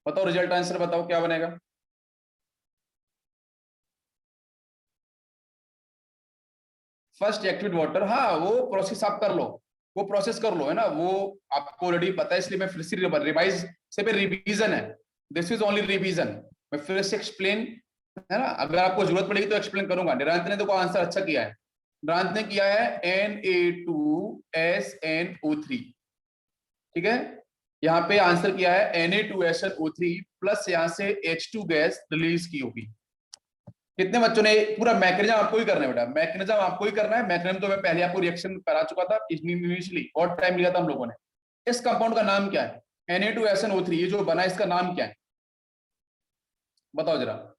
बताओ रिजल्ट आंसर बताओ क्या बनेगा। फर्स्ट एक्टिवेट वाटर, हाँ वो प्रोसेस आप कर लो, वो प्रोसेस कर लो, है ना, वो आपको ऑलरेडी पता है, इसलिए मैं फिर से रिवाइज से पे रिवीजन है, दिस इज ओनली रिवीजन, मैं फिर से एक्सप्लेन, है ना, अगर आपको जरूरत पड़ेगी तो एक्सप्लेन करूंगा। निरांत ने तो आंसर अच्छा किया है, निरांत ने किया है Na2SNO3, ठीक है, यहाँ पे आंसर किया है Na2SNO3 प्लस यहाँ से H2 गैस रिलीज की होगी। कितने बच्चों ने पूरा मैकेनिज्म आपको ही करना है बेटा, मैकेनिज्म आपको ही करना है, मैकेनिज्म तो मैं पहले आपको रिएक्शन करा चुका था इनिशियली, और टाइम लिया था हम लोगों ने। इस कंपाउंड का नाम क्या है, Na2SNO3, ये जो बना इसका नाम क्या है बताओ जरा,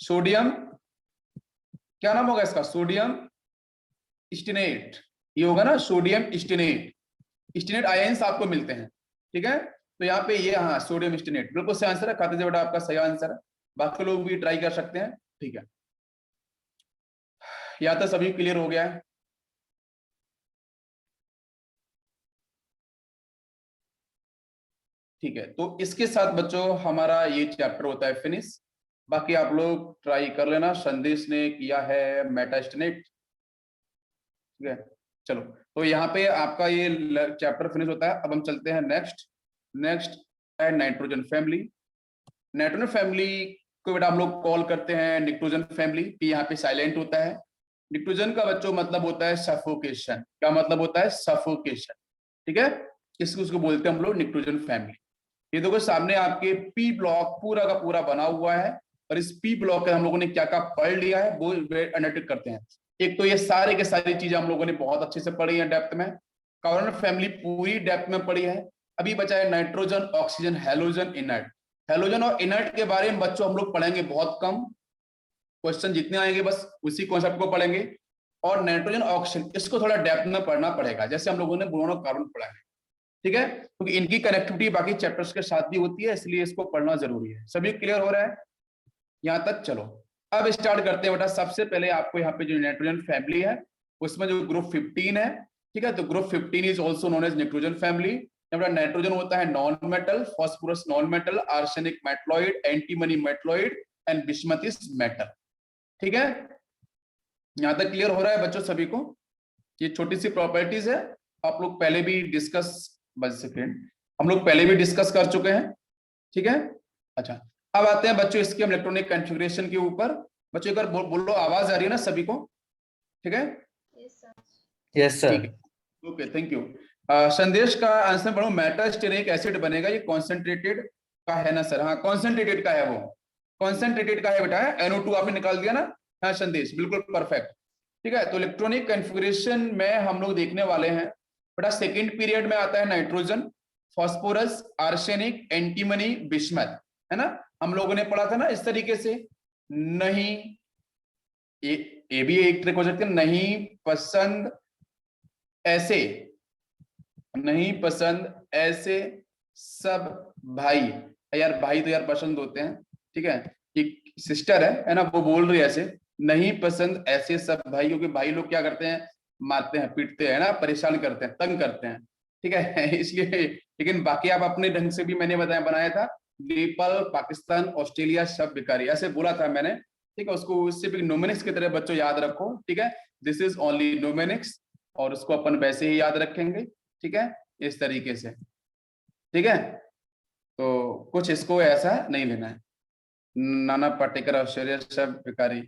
सोडियम, क्या नाम होगा इसका, सोडियम स्टिनेट, ये होगा ना सोडियम स्टिनेट, स्टिनेट आयंस आपको मिलते हैं, ठीक है, तो यहाँ पे ये हाँ सोडियम स्टिनेट बिल्कुल सही आंसर है, खाते बेटा आपका सही आंसर है, बाकी लोग भी ट्राई कर सकते हैं, ठीक है, या तो सभी क्लियर हो गया है, ठीक है, तो इसके साथ बच्चों हमारा ये चैप्टर होता है फिनिश। बाकी आप लोग ट्राई कर लेना, संदेश ने किया है मेटास्टिनेट, ठीक है, चलो, तो यहाँ पे आपका ये चैप्टर फिनिश होता है। अब हम चलते हैं नेक्स्ट है नाइट्रोजन फैमिली। नाइट्रोजन फैमिली को बेटा हम लोग कॉल करते हैं निट्रोजन फैमिली, यहाँ पे साइलेंट होता है, निट्रोजन का बच्चों मतलब होता है सफोकेशन। क्या मतलब होता है? सफोकेशन। ठीक है, इसको उसको बोलते हैं हम लोग निट्रोजन फैमिली। ये देखो सामने आपके पी ब्लॉक पूरा का पूरा बना हुआ है, और इस पी ब्लॉक के हम लोगों ने क्या क्या पढ़ लिया है वो अंडरटेक करते हैं। एक तो ये सारे के सारी चीजें हम लोगों ने बहुत अच्छे से पढ़ी है डेप्थ में, कार्बन फैमिली पूरी डेप्थ में पढ़ी है। अभी बचा है nitrogen, oxygen, halogen, inert. Halogen और इनर्ट के बारे में बच्चों हम लोग पढ़ेंगे बहुत कम, क्वेश्चन जितने आएंगे बस उसी कॉन्सेप्ट को पढ़ेंगे। और नाइट्रोजन ऑक्सीजन इसको थोड़ा डेप्थ में पढ़ना पड़ेगा, जैसे हम लोगों ने बोरोन और कार्बन पढ़ा है। ठीक है, क्योंकि इनकी कनेक्टिविटी बाकी चैप्टर्स के साथ भी होती है, इसलिए इसको पढ़ना जरूरी है। सभी क्लियर हो रहा है यहां तक? चलो अब स्टार्ट करते हैं बेटा। सबसे पहले आपको यहाँ पे जो नाइट्रोजन फैमिली है उसमें जो ग्रुप 15 है, ठीक है, तो group 15 is also known as nitrogen family. Nitrogen होता है non metal, phosphorus non metal, arsenic metalloid, antimony metalloid and bismuth is metal. ठीक है, यहां तक क्लियर हो रहा है बच्चों सभी को? ये छोटी सी प्रॉपर्टीज है, आप लोग पहले भी डिस्कस, बस सेकेंड, हम लोग पहले भी डिस्कस कर चुके हैं। ठीक है, अच्छा अब आते हैं बच्चों इसके इलेक्ट्रॉनिक कॉन्फ़िगरेशन के ऊपर। बच्चों एक बार बोलो, आवाज आ रही है ना सभी को? ठीक है, यस सर। ठीक है, ओके, थैंक यू। संदेश का आंसर पढ़ो। मेटास्टेरिक एसिड बनेगा, ये कॉन्सेंट्रेटेड का है ना सर? हाँ कॉन्सेंट्रेटेड का है, वो कॉन्सेंट्रेटेड का है बेटा। NO2 आपने निकाल दिया ना? हाँ संदेश, बिल्कुल परफेक्ट। ठीक है, तो इलेक्ट्रॉनिक कॉन्फ़िगरेशन में हम लोग देखने वाले हैं बेटा, सेकेंड पीरियड में आता है nitrogen, phosphorus, arsenic, antimony, bismuth, है ना? हम लोगों ने पढ़ा था ना इस तरीके से। नहीं, ये भी एक ट्रिक हो सकती है, नहीं पसंद ऐसे, नहीं पसंद ऐसे सब भाई। यार भाई तो यार पसंद होते हैं, ठीक है, एक सिस्टर है ना, वो बोल रही है ऐसे, नहीं पसंद ऐसे सब भाई, क्योंकि भाई लोग क्या करते हैं, मारते हैं, पीटते हैं ना, परेशान करते हैं, तंग करते हैं। ठीक है इसलिए, लेकिन बाकी आप अपने ढंग से भी मैंने बनाया था, नेपाल, पाकिस्तान, ऑस्ट्रेलिया सब बेकारी, ऐसे बोला था मैंने। ठीक है, उसको उससे भी नोमेनिक्स की तरह बच्चों याद रखो। ठीक है, दिस इज ओनली नोमेनिक्स, और उसको अपन वैसे ही याद रखेंगे। ठीक है, इस तरीके से। ठीक है, तो कुछ इसको ऐसा नहीं लेना है। नाना पाटेकर, ऑस्ट्रेलिया सब बेकारी।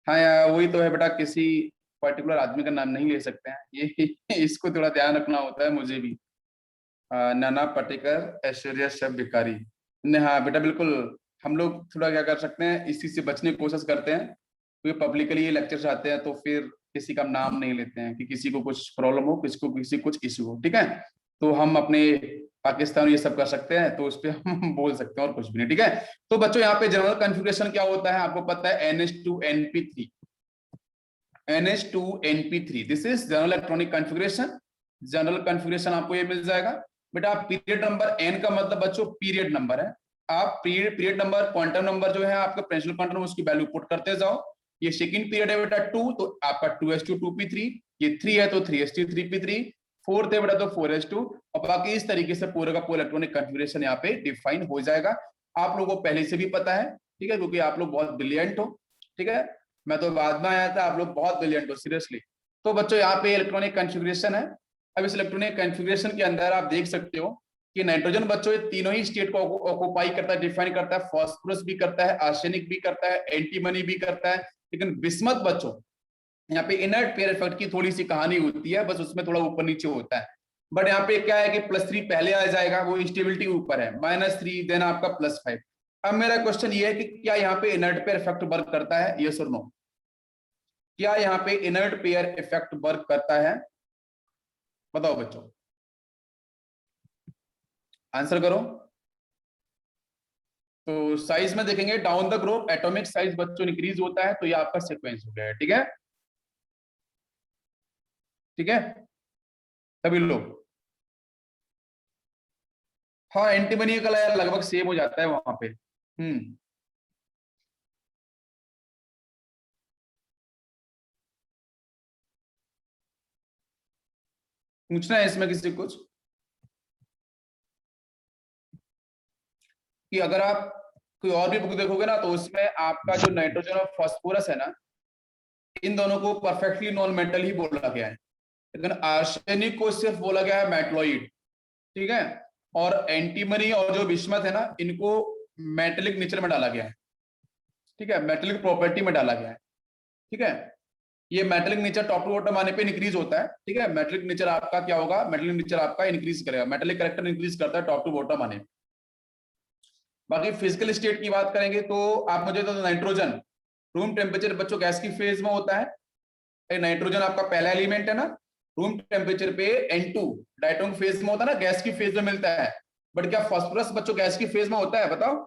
हाँ यार वही तो है बेटा, किसी पर्टिकुलर आदमी का नाम नहीं ले सकते हैं ये इसको थोड़ा ध्यान रखना होता है मुझे भी। नाना पाटेकर, ऐश्वर्या सब बेकारी। हाँ बेटा बिल्कुल, हम लोग थोड़ा क्या कर सकते हैं, इसी से बचने की कोशिश करते हैं, क्योंकि पब्लिकली ये लेक्चर्स आते हैं तो फिर किसी का नाम नहीं लेते हैं कि किसी को कुछ प्रॉब्लम हो, किसी कुछ इश्यू हो। ठीक है, तो हम अपने पाकिस्तान ये सब कर सकते हैं, तो उस पर हम बोल सकते हैं और कुछ भी नहीं। ठीक है, तो बच्चों यहाँ पे जनरल कॉन्फ़िगरेशन क्या होता है आपको पता है, NH2NP3, NH2NP3, this is general electronic configuration. General configuration आपको ये मिल जाएगा बेटा। पीरियड नंबर n का मतलब बच्चों पीरियड नंबर है। आप पीरियड नंबर, क्वांटम नंबर जो है आपका प्रेशनल क्वांटम, उसकी वैल्यू पुट करते जाओ। ये सेकंड पीरियड है बेटा 2, तो आपका 2s2 2p3, ये 3 है तो 3s2 3p3, 4th है बेटा तो 4s2, और बाकी इस तरीके से पूरे का पूरा इलेक्ट्रॉनिक कॉन्फ़िगरेशन यहाँ पे डिफाइन हो जाएगा। आप लोगों को पहले से भी पता है, ठीक है, क्योंकि आप लोग बहुत ब्रिलियंट हो। ठीक है, मैं तो बाद में आया था, आप लोग बहुत ब्रिलियंट हो सीरियसली। तो बच्चों यहाँ पे इलेक्ट्रॉनिक कॉन्फ़िगरेशन है। अब इस इलेक्ट्रॉनिक कॉन्फ़िगरेशन के अंदर आप देख सकते हो कि नाइट्रोजन बच्चों ये तीनों ही स्टेट को ऑक्युपाई करता है, डिफाइन करता है, फॉस्फोरस भी करता है, आर्सेनिक भी करता है, एंटीमनी भी करता है। लेकिन बिस्मथ बच्चों यहाँ पे इनर्ट पेयर इफेक्ट की थोड़ी सी कहानी होती है, बस उसमें थोड़ा ऊपर नीचे होता है। बट यहाँ पे क्या है कि +3 पहले आ जाएगा, वो स्टेबिलिटी ऊपर है, -3 देन आपका +5। अब मेरा क्वेश्चन ये है कि क्या यहाँ पे इनर्ट पेयर इफेक्ट वर्क करता है, यस और नो? क्या यहाँ पे इनर्ट पेयर इफेक्ट वर्क करता है? बताओ बच्चों, आंसर करो। तो साइज में देखेंगे down the group, atomic size बच्चों इंक्रीज होता है, तो ये आपका सीक्वेंस हो गया है। ठीक है, ठीक है सभी लोग। हाँ एंटीमनी का कलर लगभग सेम हो जाता है वहां पे। पूछना है इसमें किसी कुछ, कि अगर आप कोई और भी बुक देखोगे ना, तो उसमें आपका जो नाइट्रोजन और फास्फोरस है ना, इन दोनों को परफेक्टली नॉन मेटल ही बोला गया है, लेकिन आर्सेनिक को सिर्फ बोला गया है मेटलॉइड। ठीक है, और एंटीमनी और जो बिस्मथ है ना, इनको मेटेलिक नेचर में डाला गया है। ठीक है, मेटेलिक प्रॉपर्टी में डाला गया है। ठीक है, ये metallic nature top to bottom आने पे इंक्रीज होता है, ठीक है। मेटेलिक नेचर आपका क्या होगा, मेटेलिक नेचर आपका इंक्रीज करेगा, मेटेलिक कैरेक्टर इंक्रीज करता है टॉप टू बॉटम आने। बाकी फिजिकल स्टेट की बात करेंगे तो आप मुझे तो नाइट्रोजन रूम टेम्परेचर बच्चों गैस की फेज में होता है, नाइट्रोजन आपका पहला एलिमेंट है ना, रूम टेम्परेचर पे N2 डायटोनिक फेज में होता है ना, गैस की फेज में मिलता है। बट क्या फास्फोरस बच्चों गैस की फेज में होता है, बताओ?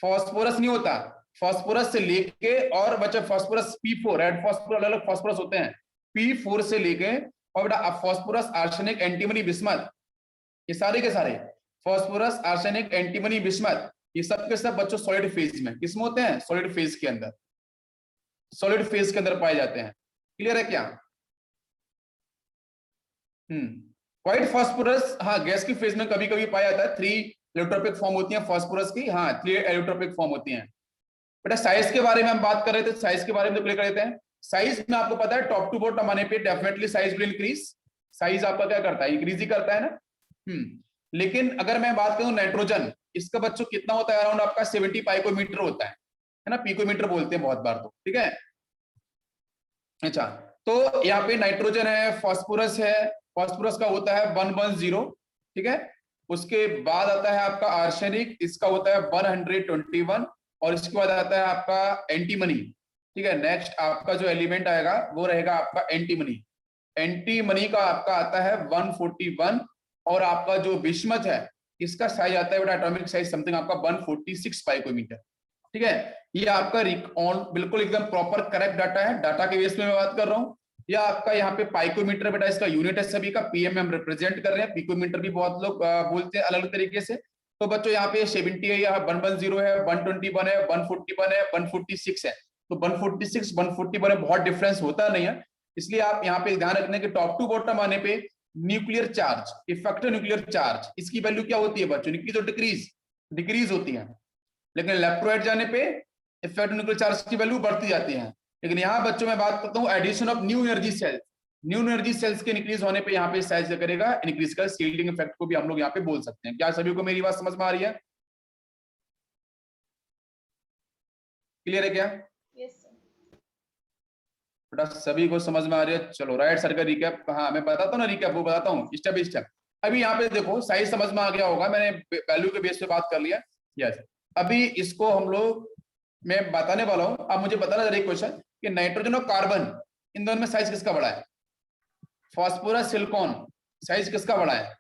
फास्फोरस नहीं होता। फास्फोरस से लेके और बच्चे फास्फोरस P4 रेड फास्फोरस, अलग अलग फास्फोरस होते हैं, P4 से लेके और बेटा फास्फोरस आर्सेनिक एंटीमनी बिस्मथ, ये सारे के सारे फास्फोरस आर्सेनिक एंटीमनी बिस्मथ ये सब के सब बच्चों सॉलिड फेज में, किसमें होते हैं? सॉलिड फेज के अंदर, सॉलिड फेज के अंदर पाए जाते हैं। क्लियर है क्या? व्हाइट फास्फोरस हाँ गैस की फेज में कभी कभी पाया जाता है, 3 एलोट्रोपिक फॉर्म होती हैं फास्फोरस की, हाँ 3 एलोट्रोपिक फॉर्म होती हैं। बेटा साइज के बारे में हम बात कर रहे थे, साइज के बारे में तो क्लियर कर देते हैं। साइज में आपको पता है टॉप टू बॉटम आने पे definitely size will increase, size आपका क्या करता है, इंक्रीज ही करता है ना। लेकिन अगर मैं बात करूं नाइट्रोजन, इसका बच्चों कितना होता है, अराउंड आपका 70 पाइकोमीटर होता है ना, पिकोमीटर बोलते हैं बहुत बार तो, ठीक है। अच्छा, तो यहाँ पे नाइट्रोजन है, फास्फोरस है, फास्फोरस का होता है 110, ठीक है। उसके बाद आता है आपका आर्सेनिक, इसका होता है 121, और इसके बाद आता है आपका एंटीमनी, ठीक है। नेक्स्ट आपका जो एलिमेंट आएगा वो रहेगा आपका एंटीमनी, एंटीमनी का आपका आता है 141, और आपका जो बिस्मथ है इसका साइज आता है बेटा एटॉमिक साइज समथिंग आपका 146 पाइकोमीटर, ठीक है। ये आपका बिल्कुल एकदम प्रॉपर करेक्ट डाटा है, डाटा के बेस में मैं बात कर रहा हूँ। या आपका यहाँ पे पाइकोमीटर बेटा इसका यूनिट है सभी का, पीएम में हम रिप्रेजेंट कर रहे हैं, पिकोमीटर भी बहुत लोग बोलते हैं अलग अलग तरीके से। तो बच्चों यहाँ पे 70 है, यहाँ 110 है, 121 है, 141 है, 146 है। तो 146 141 में बहुत डिफरेंस होता नहीं है, इसलिए आप यहाँ पे ध्यान रखने के टॉप टू बॉटम आने पे nuclear charge, effective nuclear charge, इसकी वैल्यू क्या होती है बच्चों, इंक्रीज और डिक्रीज, डिक्रीज होती है। लेकिन इलेक्ट्रोलाइट जाने पे इफेक्टिव न्यूक्लियर चार्ज की वैल्यू बढ़ती जाती है। लेकिन यहाँ बच्चों में बात करता हूँ addition of new energy cells, new energy cells के इंक्रीज होने पे यहाँ पे साइज करेगा इंक्रीज कर, शील्डिंग इफेक्ट को भी हम लोग यहाँ पे बोल सकते हैं। क्या सभी को मेरी बात समझ में आ रही है? क्लियर है क्या? Yes, sir. बेटा सभी को समझ में आ रही है? चलो राइट सर का रिकैप, हाँ मैं बताता हूँ ना, रिकैप वो बताता हूँ स्टेप बाय स्टेप। अभी यहाँ पे देखो साइज समझ में आ गया होगा, मैंने वैल्यू के बेस पे बात कर लिया। यस, अभी इसको हम लोग मैं बताने वाला हूँ, आप मुझे बताना जरा क्वेश्चन कि नाइट्रोजन और कार्बन इन दोनों में साइज किसका बड़ा है? फास्फोरस सिलिकॉन साइज किसका बड़ा है?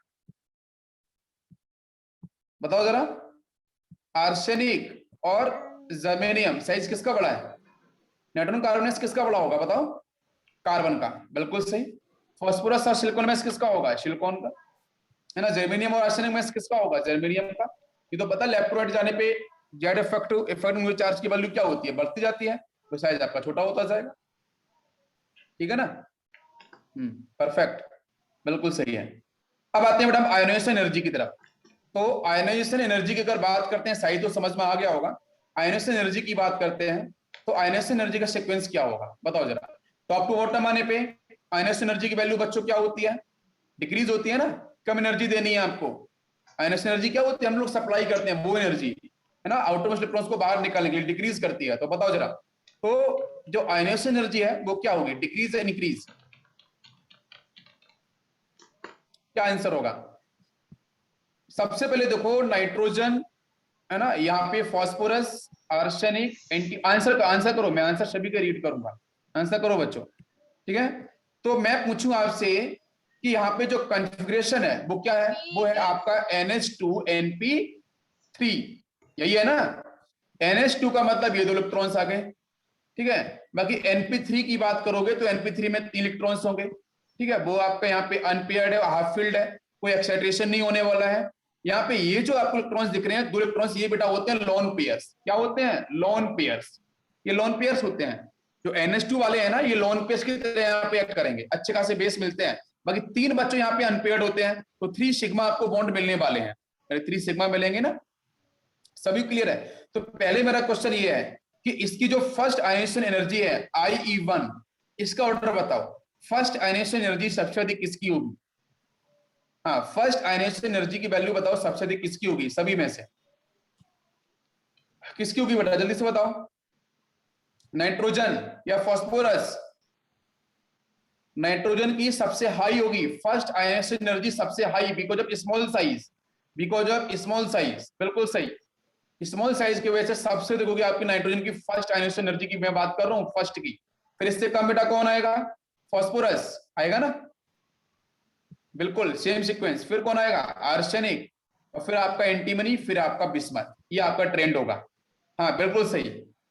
बताओ जरा। आर्सेनिक और जर्मेनियम साइज किसका बड़ा है? नाइट्रोजन कार्बन में किसका बड़ा होगा बताओ? कार्बन का, बिल्कुल सही। फास्फोरस और सिलिकॉन में किसका होगा? सिलिकॉन का, है ना। जर्मेनियम और आर्सेनिक में किसका होगा? जर्मेनियम का। ये तो पता है इलेक्ट्रोलाइट जाने पे जेड इफेक्टिव चार्ज की वैल्यू क्या होती है? बढ़ती जाती है, तो साइज आपका छोटा होता जाएगा, ठीक है ना। परफेक्ट, बिल्कुल सही है। अब आते हैं मैडम आयोनाइजेशन एनर्जी की तरफ। तो आयोनाइजेशन एनर्जी की अगर बात करते हैं, साइज तो समझ में आ गया होगा। आयोनाइजेशन एनर्जी की बात करते हैं तो आयोनाइजेशन एनर्जी का सीक्वेंस क्या होगा बताओ जरा। टॉप टू बॉटम आने पे आयोनाइजेशन एनर्जी की वैल्यू बच्चों क्या होती है? डिक्रीज होती है ना, कम एनर्जी देनी है आपको। आयोनाइजेशन एनर्जी क्या होती है? हम लोग सप्लाई करते हैं वो एनर्जी, है ना, आउटरमोस्ट इलेक्ट्रॉन्स को बाहर निकालने के लिए डिक्रीज करती है। तो बताओ जरा, तो जो आयोनाइजेशन एनर्जी है वो क्या होगी, डिक्रीज या इंक्रीज? क्या आंसर होगा? सबसे पहले देखो नाइट्रोजन, है ना, यहाँ पे फास्फोरस, आर्सेनिक, एंटी, आंसर करो, मैं आंसर सभी का रीड करूंगा, आंसर करो बच्चों, ठीक है। तो मैं पूछूं आपसे कि यहाँ पे जो कॉन्फ़िगरेशन है वो क्या है? वो है आपका NH2NP3, यही है ना। NH2 का मतलब ये 2 इलेक्ट्रॉन्स आ गए, ठीक है। बाकी NP3 की बात करोगे तो NP3 में 3 इलेक्ट्रॉन्स होंगे, ठीक है। वो आपका यहाँ पे अनपेयर्ड है, हाफ फील्ड है, कोई एक्साइटेशन नहीं होने वाला है। यहाँ पे ये जो आपको इलेक्ट्रॉन्स दिख रहे हैं 2 इलेक्ट्रॉन्स, ये बेटा होते हैं लोन पेयर्स। क्या होते हैं? लोन पेयर्स, ये लोन पेयर्स होते हैं। जो NH2 वाले हैं ना, ये लोन पेयर्स की तरह यहाँ पे एक्ट करेंगे, अच्छे खासे बेस मिलते हैं। बाकी 3 बच्चों यहाँ पे अनपेयर्ड होते हैं, तो 3 सिग्मा आपको बॉन्ड मिलने वाले हैं, 3 सिग्मा मिलेंगे ना। सभी क्लियर है? तो पहले मेरा क्वेश्चन ये है कि इसकी जो फर्स्ट आयोनाइजेशन एनर्जी है IE1, इसका ऑर्डर बताओ। फर्स्ट आयोनाइजेशन एनर्जी सबसे अधिक किसकी होगी? हाँ, फर्स्ट आयोनाइजेशन एनर्जी की वैल्यू बताओ सबसे अधिक किसकी होगी सभी में से? किसकी होगी बेटा, जल्दी से बताओ। नाइट्रोजन या फास्फोरस, नाइट्रोजन की सबसे हाई होगी, फर्स्ट आयनाइजेशन एनर्जी सबसे high because of small size, because of small size, बिल्कुल सही, स्मॉल साइज की वजह से सबसे देखोगे आपकी नाइट्रोजन की फर्स्ट आयनाइजेशन एनर्जी की मैं बात कर रहा हूं, फर्स्ट की। फिर इससे कम बेटा कौन आएगा, फास्फोरस आएगा ना, बिल्कुल सेम सीक्वेंस। फिर कौन आएगा, आर्सेनिक, और फिर आपका एंटीमनी, फिर आपका बिस्मथ, ये आपका ट्रेंड होगा। हाँ बिल्कुल सही,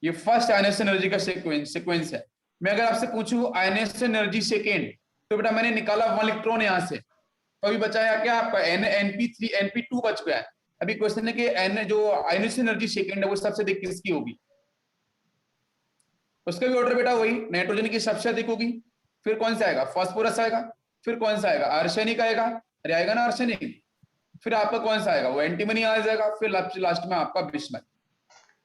ये फर्स्ट आयनाइजेशन एनर्जी का सीक्वेंस है। मैं अगर आपसे पूछूं आयनाइजेशन एनर्जी सेकेंड, तो बेटा मैंने निकाला 1 इलेक्ट्रॉन यहां से, तो अभी बचाया क्या आपका np3 np2 बच गया है। अभी क्वेश्चन है कि एन जो आयनाइजेशन एनर्जी सेकेंड है वो सबसे अधिक किसकी होगी, उसका भी ऑर्डर बेटा वही, नाइट्रोजन की सबसे अधिक होगी, फिर कौन सा आएगा, फास्फोरस आएगा, फिर कौन सा आएगा, आर्सेनिक आएगा, अरे आएगा ना आर्सेनिक, फिर आपका कौन सा आएगा, वो एंटीमनी आ जाएगा, फिर लास्ट में आपका बिस्मथ।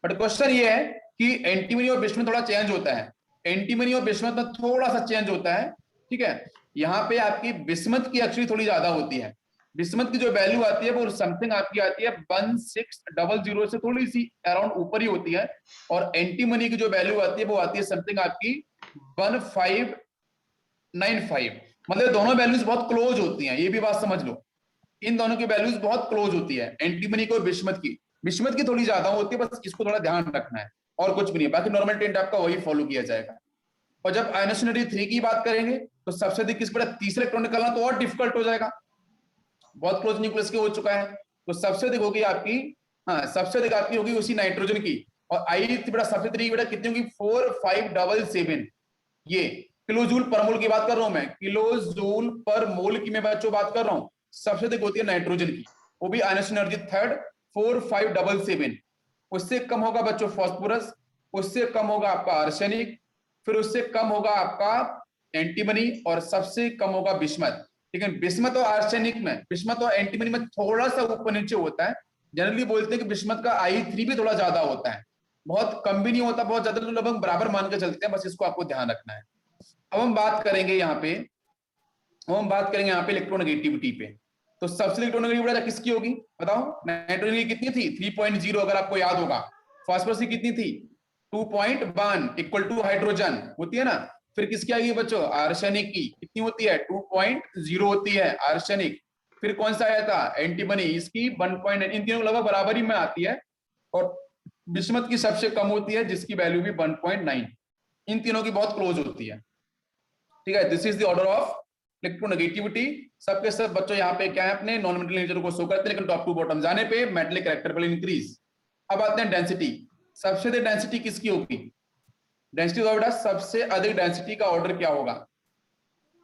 बट क्वेश्चन ये है कि एंटीमनी और बिस्मथ थोड़ा चेंज होता है, एंटीमनी और बिस्मथ में थोड़ा सा चेंज होता है, ठीक है। यहाँ पे आपकी बिस्मथ की एक्चुअली थोड़ी ज्यादा होती है, बिस्मथ की जो वैल्यू आती है वो समथिंग आपकी आती है 1600 से थोड़ी सी अराउंड ऊपर ही होती है, और एंटीमनी की जो वैल्यू आती है वो आती है समथिंग आपकी 1595, मतलब दोनों वैल्यूज बहुत क्लोज होती हैं, ये भी बात समझ लो, इन दोनों की वैल्यूज बहुत क्लोज होती है, एंटीमनी को बिस्मथ की, बिस्मथ की थोड़ी ज्यादा होती है, बस इसको थोड़ा ध्यान रखना है और कुछ भी नहीं, बाकी नॉर्मल ट्रेंड आपका वही फॉलो किया जाएगा। और जब आयनाइजेशन एनर्जी 3 की बात करेंगे तो सबसे अधिक किस पर, तीसरे इलेक्ट्रॉन निकालना तो और डिफिकल्ट हो जाएगा, बहुत क्लोज न्यूक्लियस के हो चुका है, तो सबसे अधिक होगी आपकी, हाँ सबसे अधिक आपकी होगी उसी नाइट्रोजन की, और आई बेटा सबसे अधिक बेटा कितनी होगी 4577, ये किलो जूल पर मोल की बात कर रहा हूं मैं, किलो जूल पर मोल की मैं बच्चों बात कर रहा हूं, सबसे अधिक होती है नाइट्रोजन की, वो भी आयनाइजेशन एनर्जी थर्ड 4577, उससे कम होगा बच्चों फास्फोरस, उससे कम होगा आपका आर्सेनिक, फिर उससे कम होगा आपका एंटीमनी, और सबसे कम होगा बिस्मथ। लेकिन बिस्मथ और आर्सेनिक में, बिस्मथ और एंटीमनी में थोड़ा सा ऊपर नीचे होता है, जनरली बोलते हैं कि बिस्मथ का I3 भी थोड़ा ज्यादा होता है, बहुत कम भी नहीं होता, बहुत ज्यादा, तो लगभग बराबर मान के चलते हैं, बस इसको आपको ध्यान रखना है। अब हम बात करेंगे यहाँ पे, इलेक्ट्रोनेगेटिविटी पे, तो सबसे इलेक्ट्रोनेगेटिविटी किसकी होगी बताओ, नाइट्रोजन की कितनी थी 3.0 अगर आपको याद होगा, फास्फोरस की कितनी थी 2.1 इक्वल टू हाइड्रोजन होती है ना, फिर किसकी आएगी बच्चों, आर्सेनिक की कितनी होती है 2.0 होती है आर्सेनिक, फिर कौन सा आया था एंटीमनी, इसकी 1.9, इन तीनों लगभग बराबरी में आती है, और बिस्मथ की सबसे कम होती है जिसकी वैल्यू भी 1.9, इन तीनों की बहुत क्लोज होती है, ठीक है। This is the order of electronegativity, सबके सब बच्चों यहाँ पे क्या है अपने नॉन मेटल नेचर को शो करते हैं, लेकिन टॉप टू बॉटम जाने पे मेटलिक कैरेक्टर पर इंक्रीज। अब आते हैं डेंसिटी, सबसे अधिक डेंसिटी किसकी होगी, डेंसिटी का बेटा सबसे अधिक डेंसिटी का ऑर्डर क्या होगा,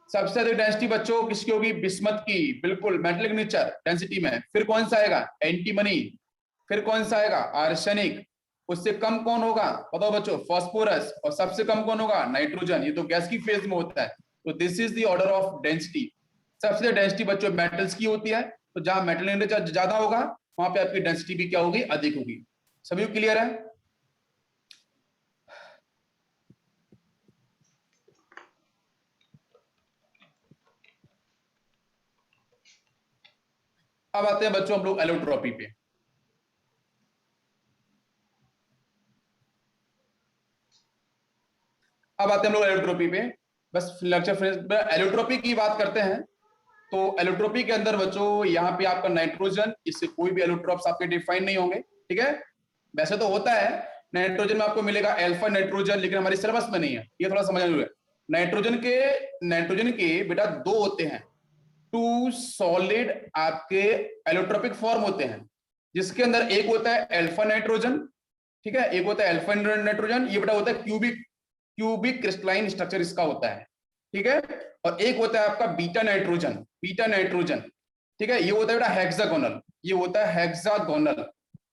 सबसे अधिक डेंसिटी बच्चों किसकी होगी, बिस्मथ की, बिल्कुल मेटलिक नेचर डेंसिटी में, फिर कौन सा आएगा एंटीमनी, फिर कौन सा आएगा आर्सेनिक, उससे कम कौन होगा बताओ बच्चों फास्फोरस, और सबसे कम कौन होगा नाइट्रोजन, ये तो गैस की फेज में होता है, तो this is the order of density. सबसे डेंसिटी बच्चों मेटल्स की होती है, तो जहां मेटल नेचर ज्यादा होगा वहां पे आपकी डेंसिटी भी क्या होगी, अधिक होगी। सभी क्लियर है? अब आते हैं बच्चों हम लोग एलोट्रोपी पे, अब आते हैं हम लोग एलोट्रोपी पे, बस लेक्चर एलोट्रोपी की बात करते हैं। तो एलोट्रोपी के अंदर बच्चों यहाँ पे आपका नाइट्रोजन, इससे कोई भी एलोट्रोप्स आपके डिफाइन नहीं होंगे, ठीक है। वैसे तो होता है नाइट्रोजन में आपको मिलेगा अल्फा नाइट्रोजन, लेकिन हमारी सिलेबस में नहीं है, ये थोड़ा समझना जरूरी है। नाइट्रोजन के बेटा दो होते हैं, टू सॉलिड आपके एलोट्रोपिक फॉर्म होते हैं, जिसके अंदर एक होता है अल्फा नाइट्रोजन, ठीक है, एक होता है अल्फा नाइट्रोजन, ये बेटा होता है क्यूबिक क्रिस्टलाइन स्ट्रक्चर इसका होता है, ठीक है। और एक होता है आपका बीटा नाइट्रोजन, ठीक है, ये होता है बेटा हेक्सागोनल, ये होता है हेक्सागोनल,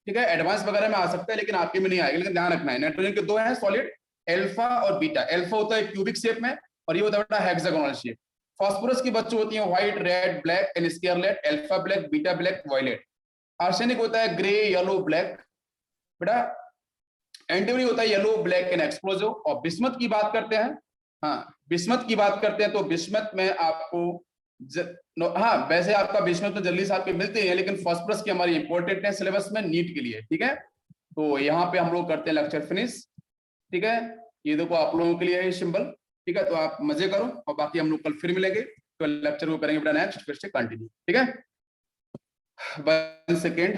ठीक है। एडवांस वगैरह में आ सकता है लेकिन आपके में नहीं आएगा, लेकिन ध्यान रखना है नाइट्रोजन के दो हैं सॉलिड, अल्फा और बीटा, अल्फा होता है क्यूबिक शेप में और ये होता है बेटा हेक्सागोनल शेप। फास्फोरस की बच्चे होती हैं white, red, black and scarlet, alpha black, beta black, violet. Arsenic होता है ग्रे, येलो, ब्लैक, बेटा एंटीमनी होता है येलो, ब्लैक एंड एक्सप्लोसिव। और बिस्मथ की बात करते हैं, हाँ बिस्मथ की बात करते हैं तो बिस्मथ में आपको हाँ वैसे आपका बिस्मथ तो जल्दी से आपके मिलते हैं, लेकिन फास्फोरस की हमारी इंपॉर्टेंट है सिलेबस में नीट के लिए, ठीक है। तो यहाँ पे हम लोग करते हैं लेक्चर फिनिश, ठीक है। ये देखो आप लोगों के लिए है सिंबल, ठीक है। तो आप मजे करो और बाकी हम लोग कल फिर मिलेंगे, तो लेक्चर को करेंगे बेटा नेक्स्ट, फिर से कंटिन्यू, ठीक है। 1 सेकेंड।